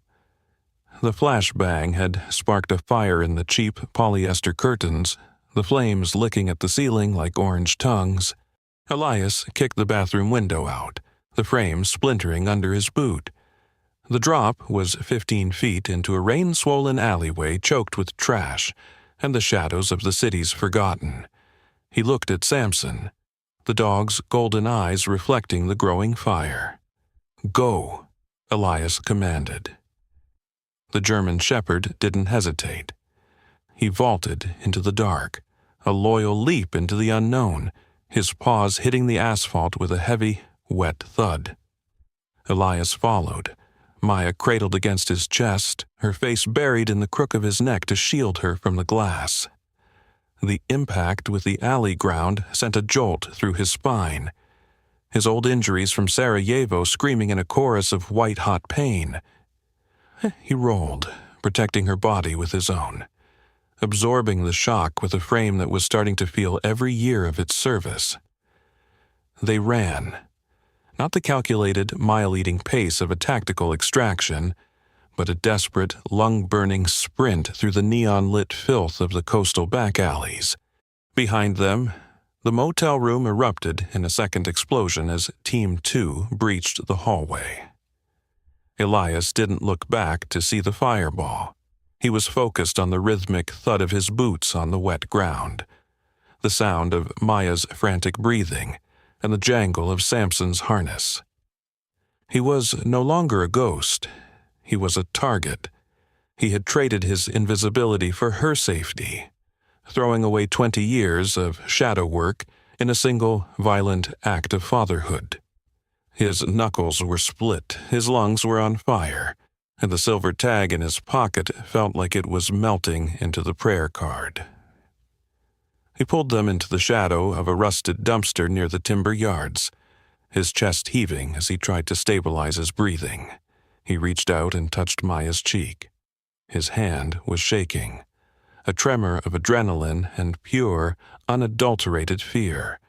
The flashbang had sparked a fire in the cheap polyester curtains. the flames licking at the ceiling like orange tongues. Elias kicked the bathroom window out, the frame splintering under his boot. The drop was 15 feet into a rain-swollen alleyway choked with trash and the shadows of the city's forgotten. He looked at Samson, the dog's golden eyes reflecting the growing fire. "Go," Elias commanded. The German shepherd didn't hesitate. He vaulted into the dark, a loyal leap into the unknown, his paws hitting the asphalt with a heavy, wet thud. Elias followed, Maya cradled against his chest, her face buried in the crook of his neck to shield her from the glass. The impact with the alley ground sent a jolt through his spine, his old injuries from Sarajevo screaming in a chorus of white-hot pain. He rolled, protecting her body with his own, absorbing the shock with a frame that was starting to feel every year of its service. They ran. Not the calculated, mile-eating pace of a tactical extraction, but a desperate, lung-burning sprint through the neon-lit filth of the coastal back alleys. Behind them, the motel room erupted in a second explosion as Team 2 breached the hallway. Elias didn't look back to see the fireball. He was focused on the rhythmic thud of his boots on the wet ground, the sound of Maya's frantic breathing, and the jangle of Samson's harness. He was no longer a ghost. He was a target. He had traded his invisibility for her safety, throwing away 20 years of shadow work in a single violent act of fatherhood. His knuckles were split, his lungs were on fire, and the silver tag in his pocket felt like it was melting into the prayer card. He pulled them into the shadow of a rusted dumpster near the timber yards, his chest heaving as he tried to stabilize his breathing. He reached out and touched Maya's cheek. His hand was shaking, a tremor of adrenaline and pure, unadulterated fear.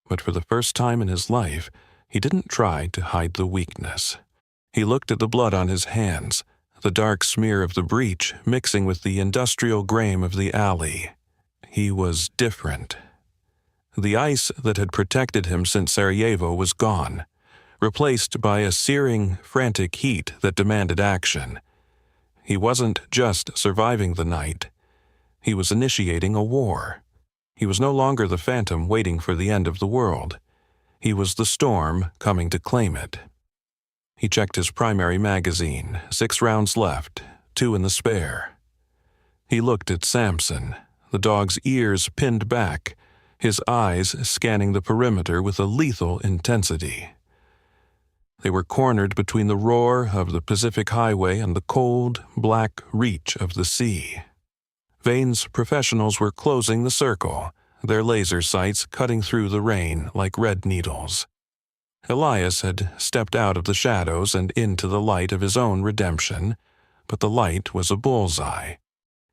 But for the first time in his life, he didn't try to hide the weakness. He looked at the blood on his hands, the dark smear of the breach mixing with the industrial grain of the alley. He was different. The ice that had protected him since Sarajevo was gone, replaced by a searing, frantic heat that demanded action. He wasn't just surviving the night. He was initiating a war. He was no longer the phantom waiting for the end of the world. He was the storm coming to claim it. He checked his primary magazine, 6 rounds left, 2 in the spare. He looked at Samson, the dog's ears pinned back, his eyes scanning the perimeter with a lethal intensity. They were cornered between the roar of the Pacific Highway and the cold, black reach of the sea. Vane's professionals were closing the circle, their laser sights cutting through the rain like red needles. Elias had stepped out of the shadows and into the light of his own redemption, but the light was a bullseye.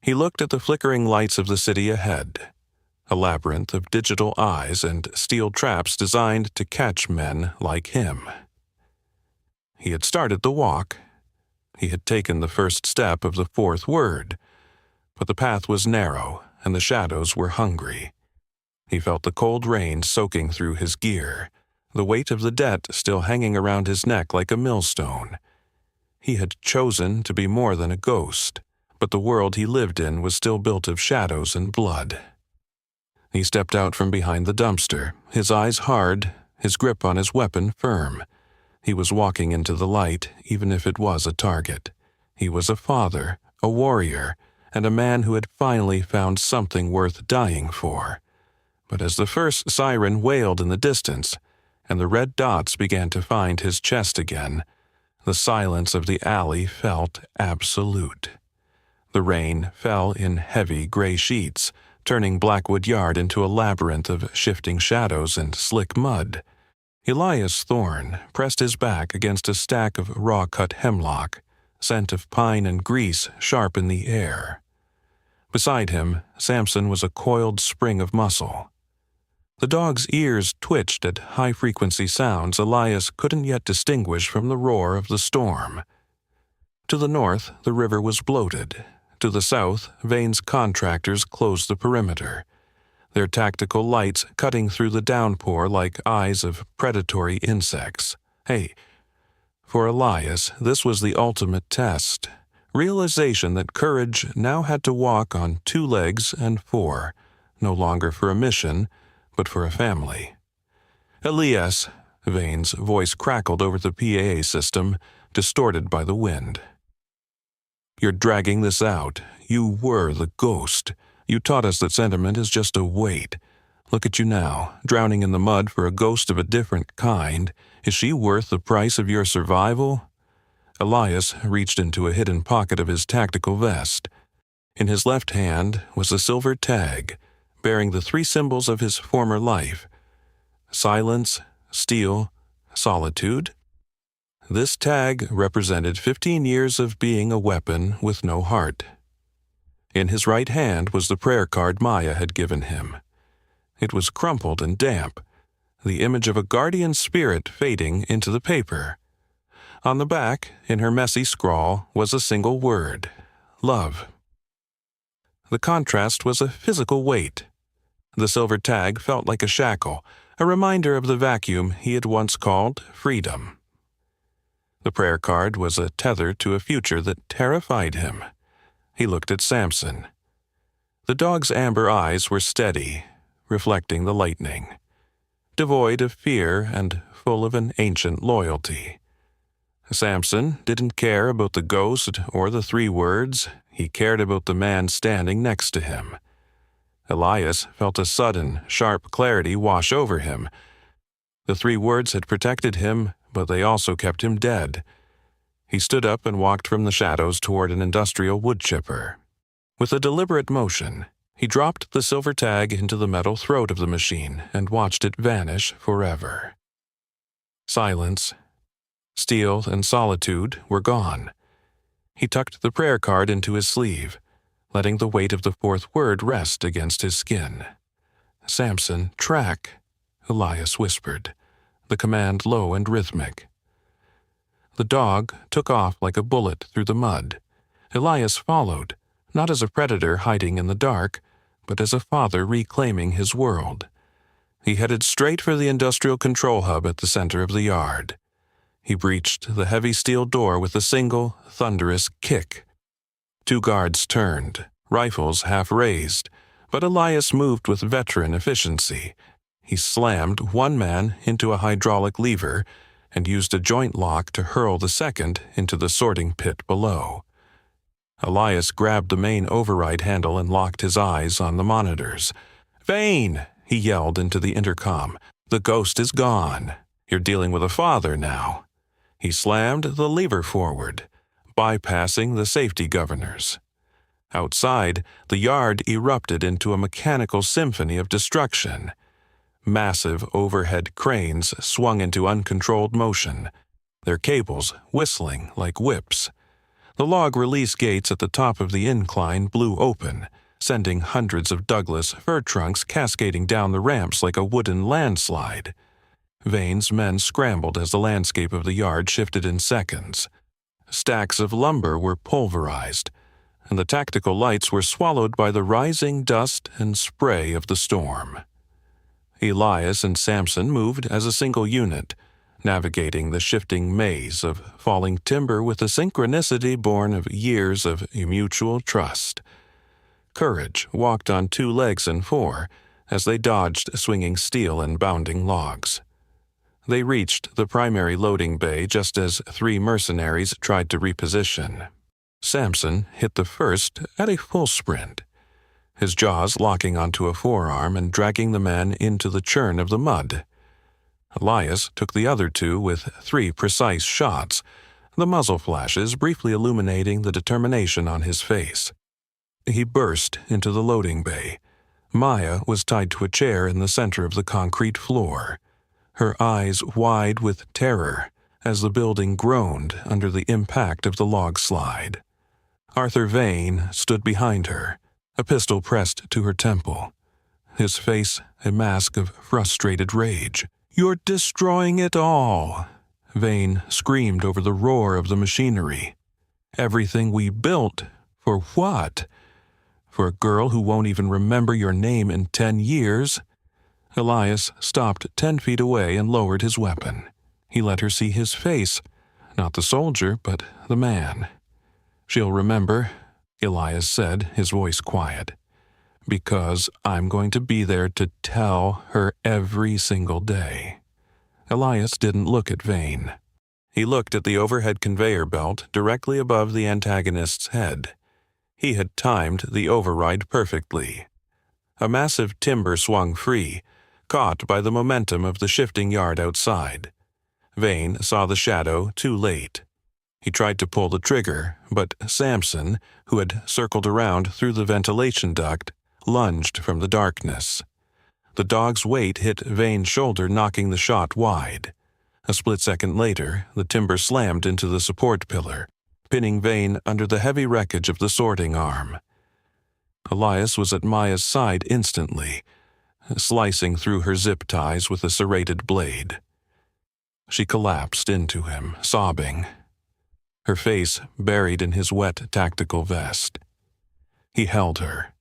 He looked at the flickering lights of the city ahead, a labyrinth of digital eyes and steel traps designed to catch men like him. He had started the walk. He had taken the first step of the 4th word, but the path was narrow and the shadows were hungry. He felt the cold rain soaking through his gear, the weight of the debt still hanging around his neck like a millstone. He had chosen to be more than a ghost, but the world he lived in was still built of shadows and blood. He stepped out from behind the dumpster, his eyes hard, his grip on his weapon firm. He was walking into the light, even if it was a target. He was a father, a warrior, and a man who had finally found something worth dying for. But as the first siren wailed in the distance, and the red dots began to find his chest again, the silence of the alley felt absolute. The rain fell in heavy gray sheets, turning Blackwood Yard into a labyrinth of shifting shadows and slick mud. Elias Thorne pressed his back against a stack of raw-cut hemlock, scent of pine and grease sharp in the air. Beside him, Samson was a coiled spring of muscle. The dog's ears twitched at high-frequency sounds Elias couldn't yet distinguish from the roar of the storm. To the north, the river was bloated. To the south, Vane's contractors closed the perimeter, their tactical lights cutting through the downpour like eyes of predatory insects. Hey, for Elias, this was the ultimate test. Realization that courage now had to walk on 2 legs and 4, no longer for a mission, but for a family. Elias, Vane's voice crackled over the PAA system, distorted by the wind. You're dragging this out. You were the ghost. You taught us that sentiment is just a weight. Look at you now, drowning in the mud for a ghost of a different kind. Is she worth the price of your survival? Elias reached into a hidden pocket of his tactical vest. In his left hand was a silver tag, bearing the 3 symbols of his former life: silence, steel, solitude. This tag represented 15 years of being a weapon with no heart. In his right hand was the prayer card Maya had given him. It was crumpled and damp, the image of a guardian spirit fading into the paper. On the back, in her messy scrawl, was a single word: love. The contrast was a physical weight. The silver tag felt like a shackle, a reminder of the vacuum he had once called freedom. The prayer card was a tether to a future that terrified him. He looked at Samson. The dog's amber eyes were steady, reflecting the lightning, devoid of fear and full of an ancient loyalty. Samson didn't care about the ghost or the 3 words. He cared about the man standing next to him. Elias felt a sudden, sharp clarity wash over him. The 3 words had protected him, but they also kept him dead. He stood up and walked from the shadows toward an industrial wood chipper. With a deliberate motion, he dropped the silver tag into the metal throat of the machine and watched it vanish forever. Silence, steel, and solitude were gone. He tucked the prayer card into his sleeve, letting the weight of the 4th word rest against his skin. Samson, track, Elias whispered, the command low and rhythmic. The dog took off like a bullet through the mud. Elias followed, not as a predator hiding in the dark, but as a father reclaiming his world. He headed straight for the industrial control hub at the center of the yard. He breached the heavy steel door with a single, thunderous kick. 2 guards turned, rifles half raised, but Elias moved with veteran efficiency. He slammed one man into a hydraulic lever and used a joint lock to hurl the second into the sorting pit below. Elias grabbed the main override handle and locked his eyes on the monitors. "Vane!" he yelled into the intercom. "The ghost is gone. You're dealing with a father now." He slammed the lever forward, bypassing the safety governors. Outside, the yard erupted into a mechanical symphony of destruction. Massive overhead cranes swung into uncontrolled motion, their cables whistling like whips. The log release gates at the top of the incline blew open, sending hundreds of Douglas fir trunks cascading down the ramps like a wooden landslide. Vane's men scrambled as the landscape of the yard shifted in seconds. Stacks of lumber were pulverized, and the tactical lights were swallowed by the rising dust and spray of the storm. Elias and Samson moved as a single unit, navigating the shifting maze of falling timber with a synchronicity born of years of mutual trust. Courage walked on 2 legs and 4 as they dodged swinging steel and bounding logs. They reached the primary loading bay just as 3 mercenaries tried to reposition. Samson hit the first at a full sprint, his jaws locking onto a forearm and dragging the man into the churn of the mud. Elias took the other 2 with 3 precise shots, the muzzle flashes briefly illuminating the determination on his face. He burst into the loading bay. Maya was tied to a chair in the center of the concrete floor, her eyes wide with terror as the building groaned under the impact of the log slide. Arthur Vane stood behind her, a pistol pressed to her temple, his face a mask of frustrated rage. "You're destroying it all!" Vane screamed over the roar of the machinery. "Everything we built, for what?" For a girl who won't even remember your name in 10 years? Elias stopped 10 feet away and lowered his weapon. He let her see his face, not the soldier, but the man. She'll remember, Elias said, his voice quiet, because I'm going to be there to tell her every single day. Elias didn't look at Vane. He looked at the overhead conveyor belt directly above the antagonist's head. He had timed the override perfectly. A massive timber swung free, caught by the momentum of the shifting yard outside. Vane saw the shadow too late. He tried to pull the trigger, but Samson, who had circled around through the ventilation duct, lunged from the darkness. The dog's weight hit Vane's shoulder, knocking the shot wide. A split second later, the timber slammed into the support pillar, pinning Vane under the heavy wreckage of the sorting arm. Elias was at Maya's side instantly, slicing through her zip ties with a serrated blade. She collapsed into him, sobbing, her face buried in his wet tactical vest. He held her,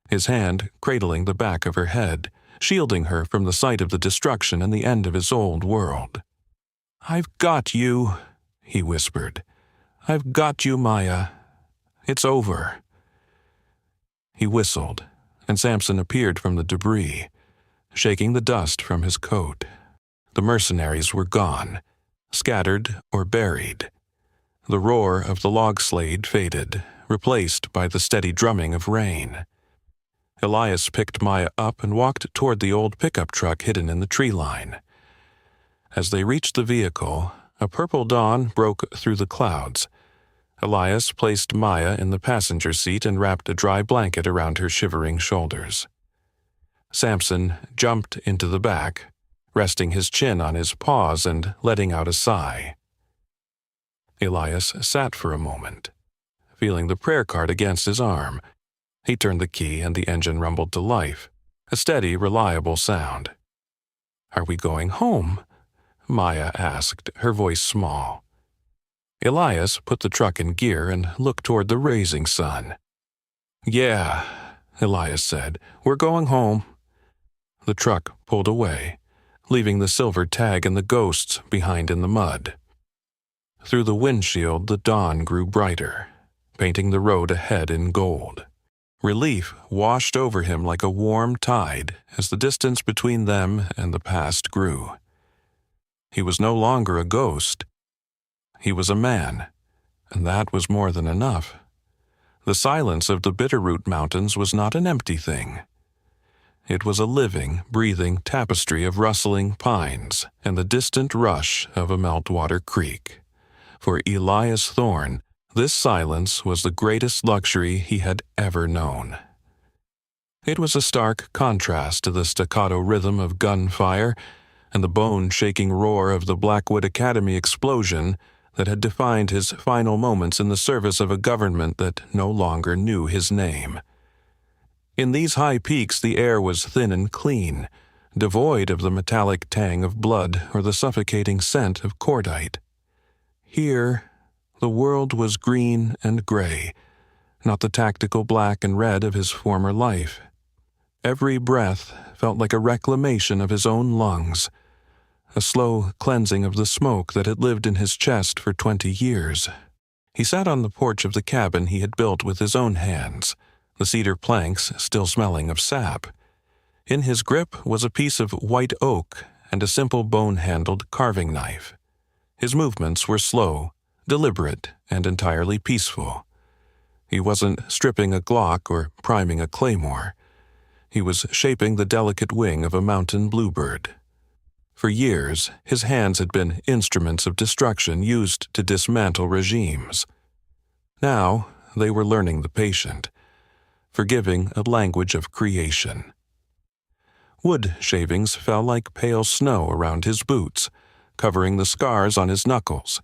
his hand cradling the back of her head, shielding her from the sight of the destruction and the end of his old world. "I've got you," he whispered. "I've got you, Maya. It's over." He whistled, and Samson appeared from the debris, shaking the dust from his coat. The mercenaries were gone, scattered or buried. The roar of the log slade faded, replaced by the steady drumming of rain. Elias picked Maya up and walked toward the old pickup truck hidden in the tree line. As they reached the vehicle, a purple dawn broke through the clouds. Elias placed Maya in the passenger seat and wrapped a dry blanket around her shivering shoulders. Samson jumped into the back, resting his chin on his paws and letting out a sigh. Elias sat for a moment, feeling the prayer card against his arm. He turned the key and the engine rumbled to life, a steady, reliable sound. "Are we going home?" Maya asked, her voice small. Elias put the truck in gear and looked toward the rising sun. "Yeah," Elias said, "we're going home." The truck pulled away, leaving the silver tag and the ghosts behind in the mud. Through the windshield, the dawn grew brighter, painting the road ahead in gold. Relief washed over him like a warm tide as the distance between them and the past grew. He was no longer a ghost. He was a man, and that was more than enough. The silence of the Bitterroot Mountains was not an empty thing. It was a living, breathing tapestry of rustling pines and the distant rush of a meltwater creek. For Elias Thorne, this silence was the greatest luxury he had ever known. It was a stark contrast to the staccato rhythm of gunfire and the bone-shaking roar of the Blackwood Academy explosion that had defined his final moments in the service of a government that no longer knew his name. In these high peaks, the air was thin and clean, devoid of the metallic tang of blood or the suffocating scent of cordite. Here, the world was green and gray, not the tactical black and red of his former life. Every breath felt like a reclamation of his own lungs, a slow cleansing of the smoke that had lived in his chest for 20 years. He sat on the porch of the cabin he had built with his own hands, the cedar planks still smelling of sap. In his grip was a piece of white oak and a simple bone-handled carving knife. His movements were slow, deliberate, and entirely peaceful. He wasn't stripping a Glock or priming a claymore. He was shaping the delicate wing of a mountain bluebird. For years, his hands had been instruments of destruction used to dismantle regimes. Now, they were learning the patient, forgiving a language of creation. Wood shavings fell like pale snow around his boots, covering the scars on his knuckles,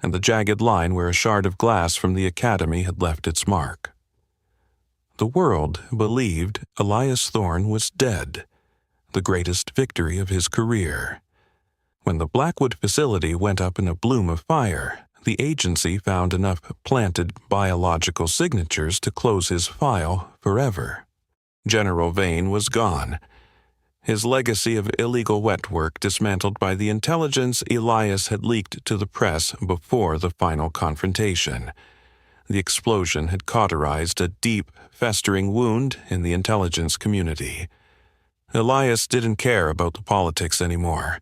and the jagged line where a shard of glass from the academy had left its mark. The world believed Elias Thorne was dead, the greatest victory of his career. When the Blackwood facility went up in a bloom of fire, The agency found enough planted biological signatures to close his file forever. General Vane was gone. His legacy of illegal wet work dismantled by the intelligence Elias had leaked to the press before the final confrontation. The explosion had cauterized a deep, festering wound in the intelligence community. Elias didn't care about the politics anymore.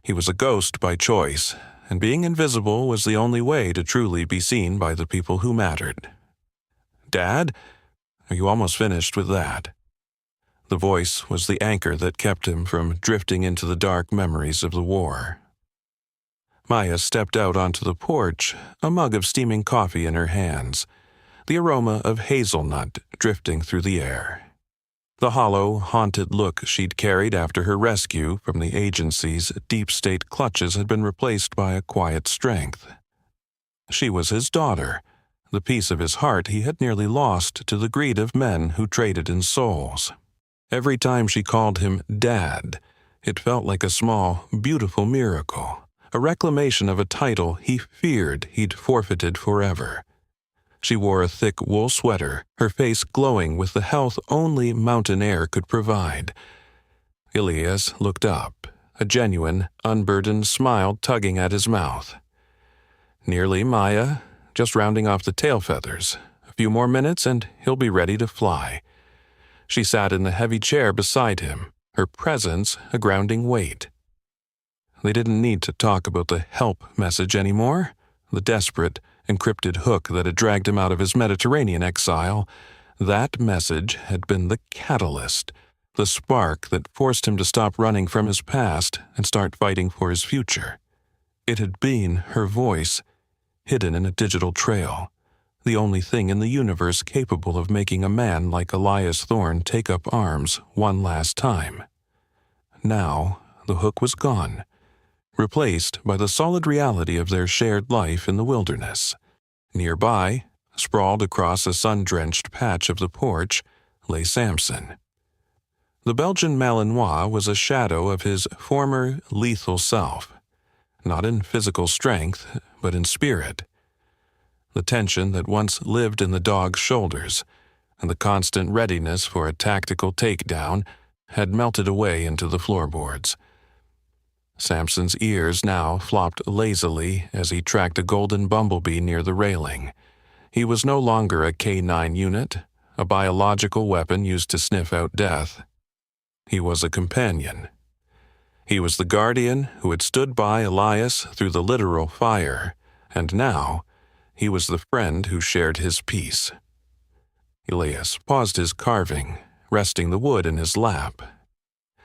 He was a ghost by choice, and being invisible was the only way to truly be seen by the people who mattered. "Dad, are you almost finished with that?" The voice was the anchor that kept him from drifting into the dark memories of the war. Maya stepped out onto the porch, a mug of steaming coffee in her hands, the aroma of hazelnut drifting through the air. The hollow, haunted look she'd carried after her rescue from the agency's deep-state clutches had been replaced by a quiet strength. She was his daughter, the piece of his heart he had nearly lost to the greed of men who traded in souls. Every time she called him Dad, it felt like a small, beautiful miracle, a reclamation of a title he feared he'd forfeited forever. She wore a thick wool sweater, her face glowing with the health only mountain air could provide. Elias looked up, a genuine, unburdened smile tugging at his mouth. "Nearly, Maya, just rounding off the tail feathers. A few more minutes and he'll be ready to fly." She sat in the heavy chair beside him, her presence a grounding weight. They didn't need to talk about the help message anymore, the desperate, encrypted hook that had dragged him out of his Mediterranean exile. That message had been the catalyst, the spark that forced him to stop running from his past and start fighting for his future. It had been her voice, hidden in a digital trail, the only thing in the universe capable of making a man like Elias Thorne take up arms one last time. Now, the hook was gone, replaced by the solid reality of their shared life in the wilderness. Nearby, sprawled across a sun-drenched patch of the porch, lay Samson. The Belgian Malinois was a shadow of his former lethal self, not in physical strength, but in spirit. The tension that once lived in the dog's shoulders, and the constant readiness for a tactical takedown, had melted away into the floorboards. Samson's ears now flopped lazily as he tracked a golden bumblebee near the railing. He was no longer a K-9 unit, a biological weapon used to sniff out death. He was a companion. He was the guardian who had stood by Elias through the literal fire, and now he was the friend who shared his peace. Elias paused his carving, resting the wood in his lap.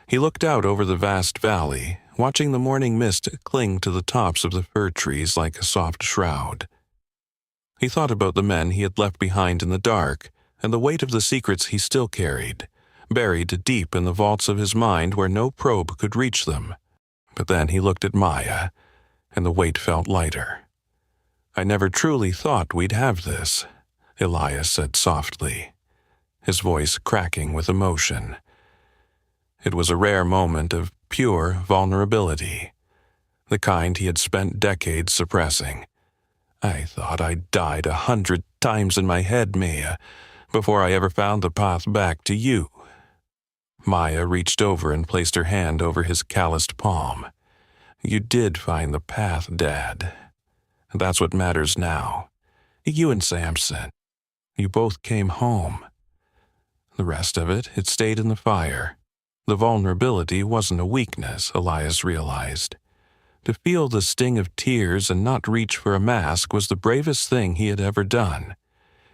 He looked out over the vast valley, watching the morning mist cling to the tops of the fir trees like a soft shroud. He thought about the men he had left behind in the dark, and the weight of the secrets he still carried, buried deep in the vaults of his mind where no probe could reach them. But then he looked at Maya, and the weight felt lighter. "I never truly thought we'd have this," Elias said softly, his voice cracking with emotion. It was a rare moment of pure vulnerability, the kind he had spent decades suppressing. "I thought I'd died 100 times in my head, Maya, before I ever found the path back to you." Maya reached over and placed her hand over his calloused palm. "You did find the path, Dad. That's what matters now. You and Samson. You both came home. The rest of it stayed in the fire." The vulnerability wasn't a weakness, Elias realized. To feel the sting of tears and not reach for a mask was the bravest thing he had ever done.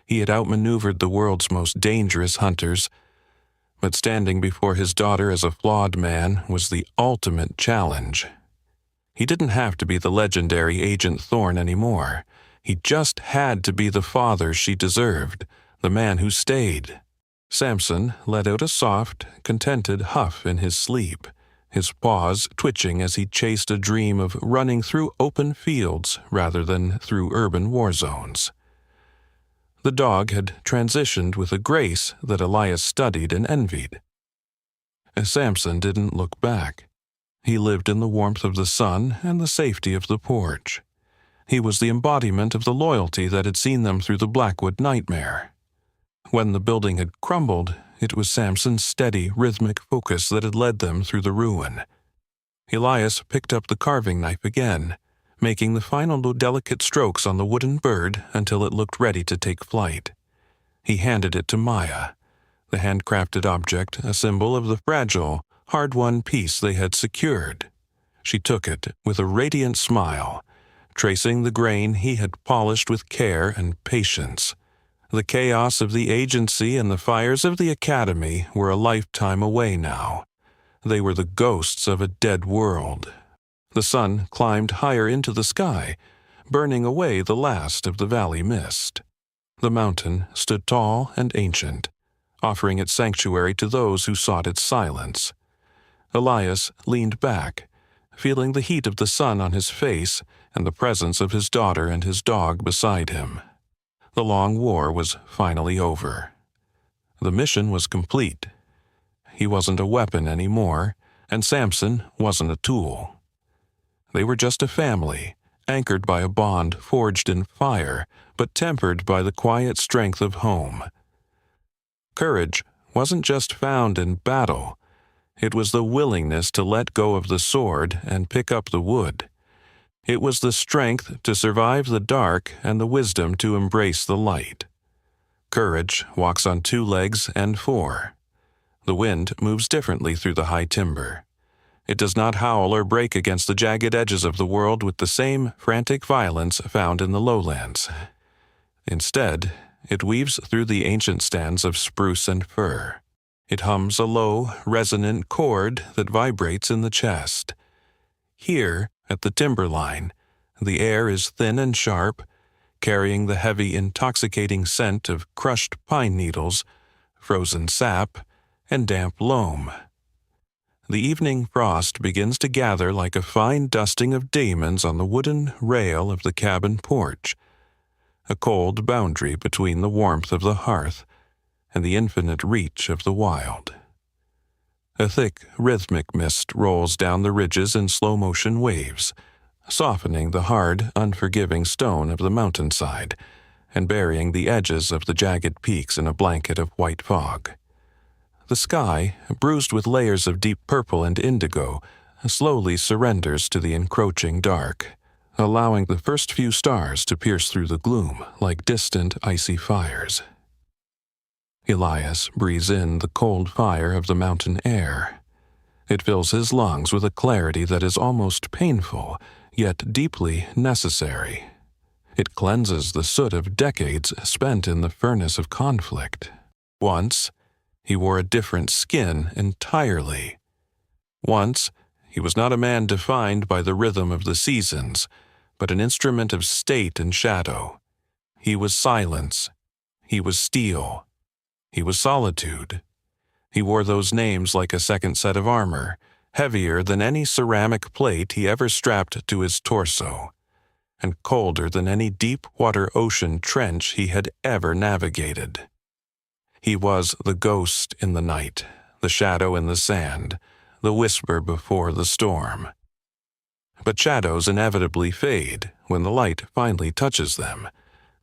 He had outmaneuvered the world's most dangerous hunters, but standing before his daughter as a flawed man was the ultimate challenge. He didn't have to be the legendary Agent Thorne anymore. He just had to be the father she deserved, the man who stayed. Samson let out a soft, contented huff in his sleep, his paws twitching as he chased a dream of running through open fields rather than through urban war zones. The dog had transitioned with a grace that Elias studied and envied. Samson didn't look back. He lived in the warmth of the sun and the safety of the porch. He was the embodiment of the loyalty that had seen them through the Blackwood nightmare. When the building had crumbled, it was Samson's steady, rhythmic focus that had led them through the ruin. Elias picked up the carving knife again, making the final delicate strokes on the wooden bird until it looked ready to take flight. He handed it to Maya, the handcrafted object a symbol of the fragile, hard-won peace they had secured. She took it with a radiant smile, tracing the grain he had polished with care and patience. The chaos of the agency and the fires of the academy were a lifetime away now. They were the ghosts of a dead world. The sun climbed higher into the sky, burning away the last of the valley mist. The mountain stood tall and ancient, offering its sanctuary to those who sought its silence. Elias leaned back, feeling the heat of the sun on his face and the presence of his daughter and his dog beside him. The long war was finally over. The mission was complete. He wasn't a weapon anymore, and Samson wasn't a tool. They were just a family, anchored by a bond forged in fire, but tempered by the quiet strength of home. Courage wasn't just found in battle. It was the willingness to let go of the sword and pick up the wood. It was the strength to survive the dark and the wisdom to embrace the light. Courage walks on 2 legs and 4. The wind moves differently through the high timber. It does not howl or break against the jagged edges of the world with the same frantic violence found in the lowlands. Instead, it weaves through the ancient stands of spruce and fir. It hums a low, resonant chord that vibrates in the chest. Here, at the timberline, the air is thin and sharp, carrying the heavy, intoxicating scent of crushed pine needles, frozen sap, and damp loam. The evening frost begins to gather like a fine dusting of demons on the wooden rail of the cabin porch, a cold boundary between the warmth of the hearth and the infinite reach of the wild. A thick, rhythmic mist rolls down the ridges in slow-motion waves, softening the hard, unforgiving stone of the mountainside and burying the edges of the jagged peaks in a blanket of white fog. The sky, bruised with layers of deep purple and indigo, slowly surrenders to the encroaching dark, allowing the first few stars to pierce through the gloom like distant icy fires. Elias breathes in the cold fire of the mountain air. It fills his lungs with a clarity that is almost painful, yet deeply necessary. It cleanses the soot of decades spent in the furnace of conflict. Once, he wore a different skin entirely. Once, he was not a man defined by the rhythm of the seasons, but an instrument of state and shadow. He was silence. He was steel. He was solitude. He wore those names like a second set of armor, heavier than any ceramic plate he ever strapped to his torso, and colder than any deep-water ocean trench he had ever navigated. He was the ghost in the night, the shadow in the sand, the whisper before the storm. But shadows inevitably fade when the light finally touches them,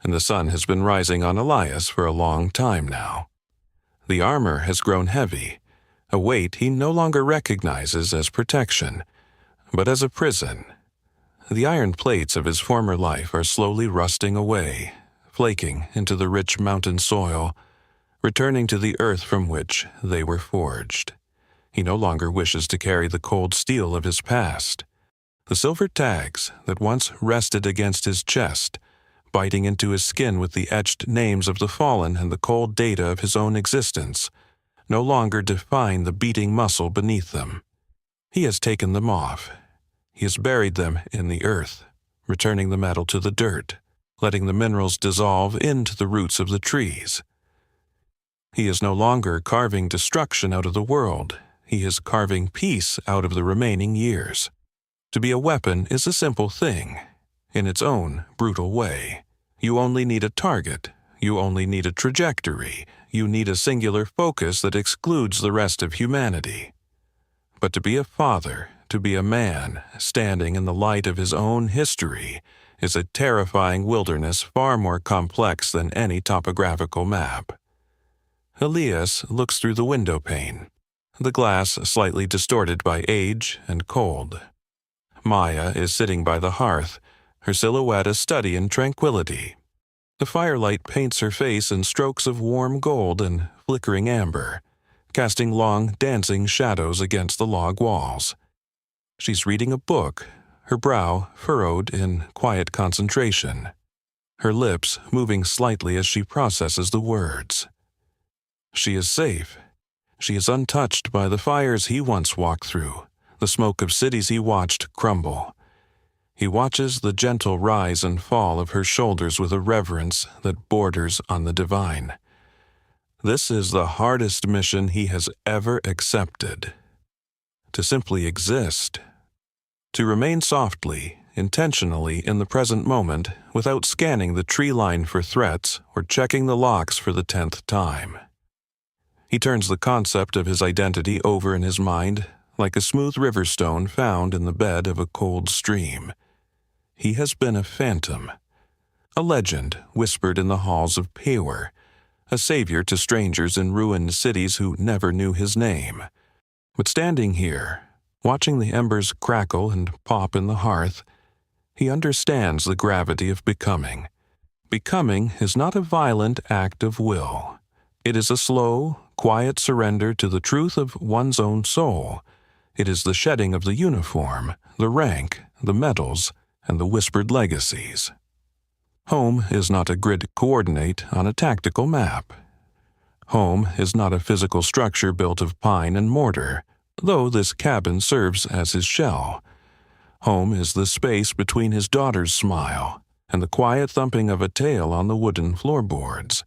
and the sun has been rising on Elias for a long time now. The armor has grown heavy, a weight he no longer recognizes as protection, but as a prison. The iron plates of his former life are slowly rusting away, flaking into the rich mountain soil, returning to the earth from which they were forged. He no longer wishes to carry the cold steel of his past. The silver tags that once rested against his chest, biting into his skin with the etched names of the fallen and the cold data of his own existence, no longer define the beating muscle beneath them. He has taken them off. He has buried them in the earth, returning the metal to the dirt, letting the minerals dissolve into the roots of the trees. He is no longer carving destruction out of the world. He is carving peace out of the remaining years. To be a weapon is a simple thing, in its own brutal way. You only need a target. You only need a trajectory. You need a singular focus that excludes the rest of humanity. But to be a father, to be a man standing in the light of his own history is a terrifying wilderness far more complex than any topographical map. Elias looks through the window pane, the glass slightly distorted by age and cold. Maya is sitting by the hearth, her silhouette a study in tranquility. The firelight paints her face in strokes of warm gold and flickering amber, casting long, dancing shadows against the log walls. She's reading a book, her brow furrowed in quiet concentration, her lips moving slightly as she processes the words. She is safe. She is untouched by the fires he once walked through, the smoke of cities he watched crumble. He watches the gentle rise and fall of her shoulders with a reverence that borders on the divine. This is the hardest mission he has ever accepted. To simply exist. To remain softly, intentionally in the present moment without scanning the tree line for threats or checking the locks for the 10th time. He turns the concept of his identity over in his mind like a smooth river stone found in the bed of a cold stream. He has been a phantom, a legend whispered in the halls of Pewer, a savior to strangers in ruined cities who never knew his name. But standing here, watching the embers crackle and pop in the hearth, he understands the gravity of becoming. Becoming is not a violent act of will. It is a slow, quiet surrender to the truth of one's own soul. It is the shedding of the uniform, the rank, the medals, and the whispered legacies. Home is not a grid coordinate on a tactical map. Home is not a physical structure built of pine and mortar, though this cabin serves as his shell. Home is the space between his daughter's smile and the quiet thumping of a tail on the wooden floorboards.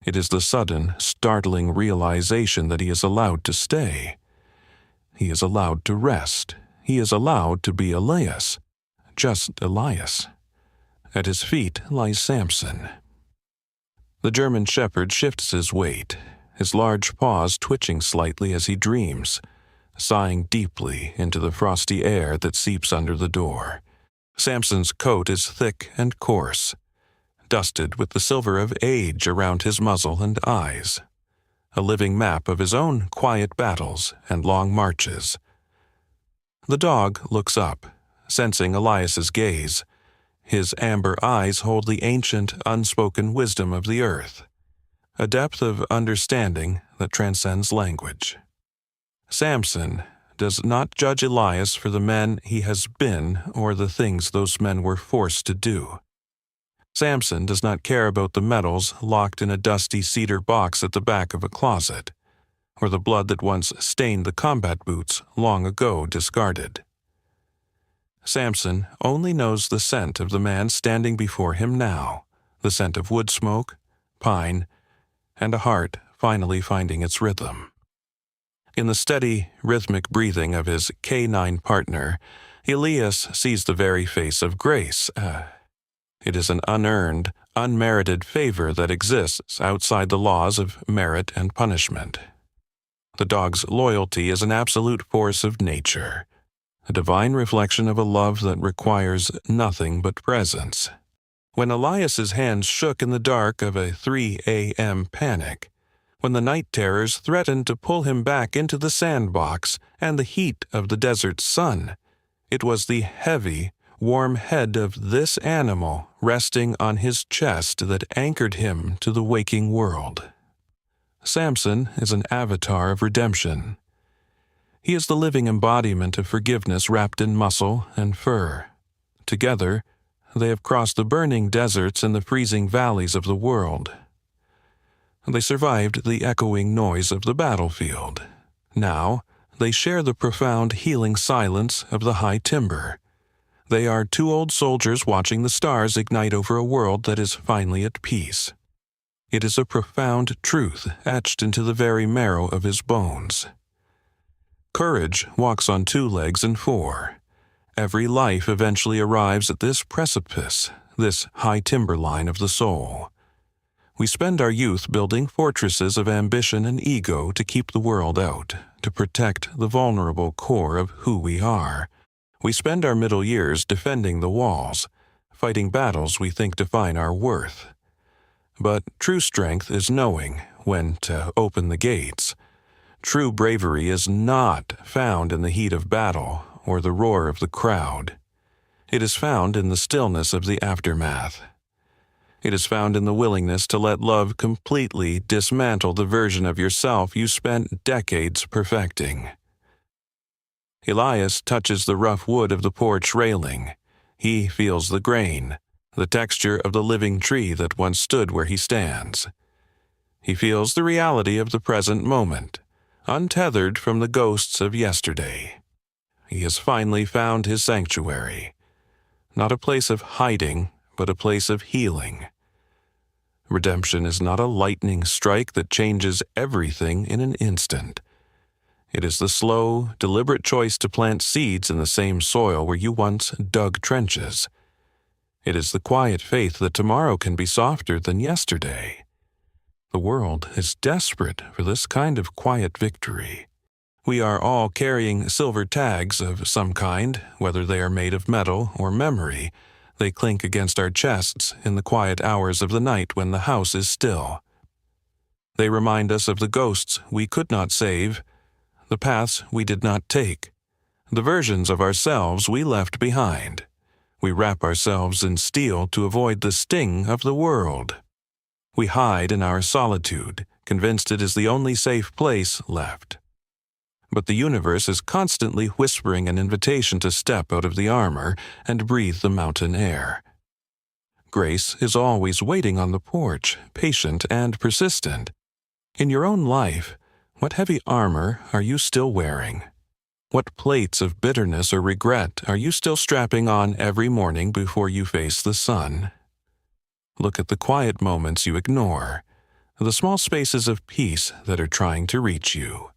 It is the sudden, startling realization that he is allowed to stay. He is allowed to rest. He is allowed to be Elias, just Elias. At his feet lies Samson. The German shepherd shifts his weight, his large paws twitching slightly as he dreams, sighing deeply into the frosty air that seeps under the door. Samson's coat is thick and coarse, dusted with the silver of age around his muzzle and eyes, a living map of his own quiet battles and long marches. The dog looks up, sensing Elias's gaze. His amber eyes hold the ancient, unspoken wisdom of the earth, a depth of understanding that transcends language. Samson does not judge Elias for the men he has been or the things those men were forced to do. Samson does not care about the medals locked in a dusty cedar box at the back of a closet, or the blood that once stained the combat boots long ago discarded. Samson only knows the scent of the man standing before him now, the scent of wood smoke, pine, and a heart finally finding its rhythm. In the steady, rhythmic breathing of his canine partner, Elias sees the very face of grace. It is an unearned, unmerited favor that exists outside the laws of merit and punishment. The dog's loyalty is an absolute force of nature, a divine reflection of a love that requires nothing but presence. When Elias's hands shook in the dark of a 3 a.m. panic, when the night terrors threatened to pull him back into the sandbox and the heat of the desert sun, it was the heavy, warm head of this animal resting on his chest that anchored him to the waking world. Samson is an avatar of redemption. He is the living embodiment of forgiveness wrapped in muscle and fur. Together, they have crossed the burning deserts and the freezing valleys of the world. They survived the echoing noise of the battlefield. Now, they share the profound healing silence of the high timber. They are two old soldiers watching the stars ignite over a world that is finally at peace. It is a profound truth etched into the very marrow of his bones. Courage walks on 2 legs and 4. Every life eventually arrives at this precipice, this high timberline of the soul. We spend our youth building fortresses of ambition and ego to keep the world out, to protect the vulnerable core of who we are. We spend our middle years defending the walls, fighting battles we think define our worth. But true strength is knowing when to open the gates. True bravery is not found in the heat of battle or the roar of the crowd. It is found in the stillness of the aftermath. It is found in the willingness to let love completely dismantle the version of yourself you spent decades perfecting. Elias touches the rough wood of the porch railing. He feels the grain, the texture of the living tree that once stood where he stands. He feels the reality of the present moment, untethered from the ghosts of yesterday. He has finally found his sanctuary, not a place of hiding, but a place of healing. Redemption is not a lightning strike that changes everything in an instant. It is the slow, deliberate choice to plant seeds in the same soil where you once dug trenches. It is the quiet faith that tomorrow can be softer than yesterday. The world is desperate for this kind of quiet victory. We are all carrying silver tags of some kind, whether they are made of metal or memory. They clink against our chests in the quiet hours of the night when the house is still. They remind us of the ghosts we could not save, the paths we did not take, the versions of ourselves we left behind. We wrap ourselves in steel to avoid the sting of the world. We hide in our solitude, convinced it is the only safe place left. But the universe is constantly whispering an invitation to step out of the armor and breathe the mountain air. Grace is always waiting on the porch, patient and persistent. In your own life, what heavy armor are you still wearing? What plates of bitterness or regret are you still strapping on every morning before you face the sun? Look at the quiet moments you ignore, the small spaces of peace that are trying to reach you.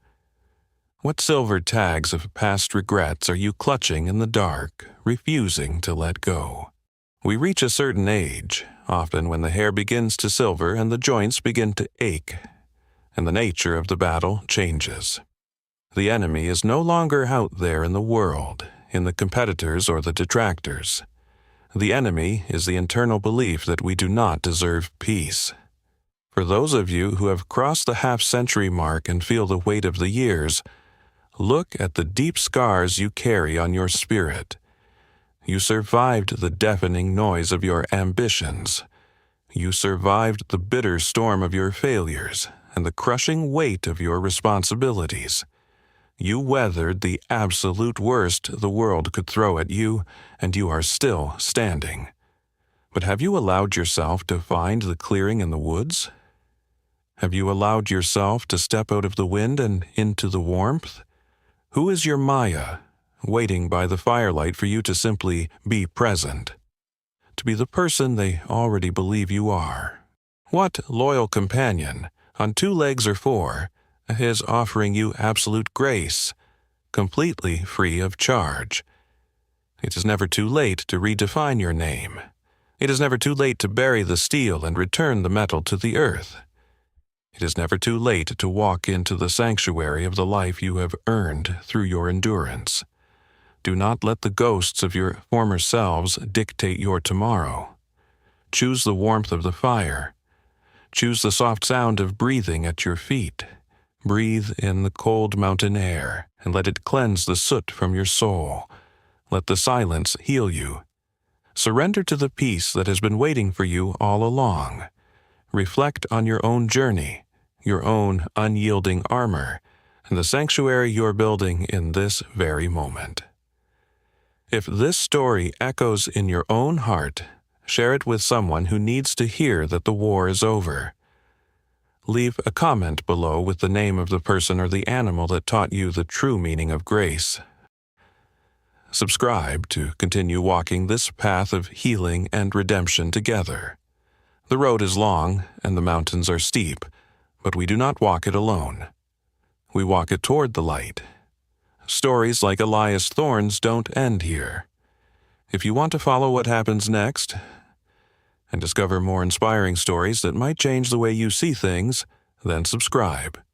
What silver tags of past regrets are you clutching in the dark, refusing to let go? We reach a certain age, often when the hair begins to silver and the joints begin to ache, and the nature of the battle changes. The enemy is no longer out there in the world, in the competitors or the detractors. The enemy is the internal belief that we do not deserve peace. For those of you who have crossed the half-century mark and feel the weight of the years, look at the deep scars you carry on your spirit. You survived the deafening noise of your ambitions. You survived the bitter storm of your failures and the crushing weight of your responsibilities. You weathered the absolute worst the world could throw at you, and you are still standing. But have you allowed yourself to find the clearing in the woods? Have you allowed yourself to step out of the wind and into the warmth? Who is your Maya, waiting by the firelight for you to simply be present, to be the person they already believe you are? What loyal companion, on 2 legs or 4, is offering you absolute grace, completely free of charge? It is never too late to redefine your name. It is never too late to bury the steel and return the metal to the earth. It is never too late to walk into the sanctuary of the life you have earned through your endurance. Do not let the ghosts of your former selves dictate your tomorrow. Choose the warmth of the fire. Choose the soft sound of breathing at your feet. Breathe in the cold mountain air and let it cleanse the soot from your soul. Let the silence heal you. Surrender to the peace that has been waiting for you all along. Reflect on your own journey, your own unyielding armor, and the sanctuary you're building in this very moment. If this story echoes in your own heart, share it with someone who needs to hear that the war is over. Leave a comment below with the name of the person or the animal that taught you the true meaning of grace. Subscribe to continue walking this path of healing and redemption together. The road is long and the mountains are steep, but we do not walk it alone. We walk it toward the light. Stories like Elias Thorne's don't end here. If you want to follow what happens next, and discover more inspiring stories that might change the way you see things, then subscribe.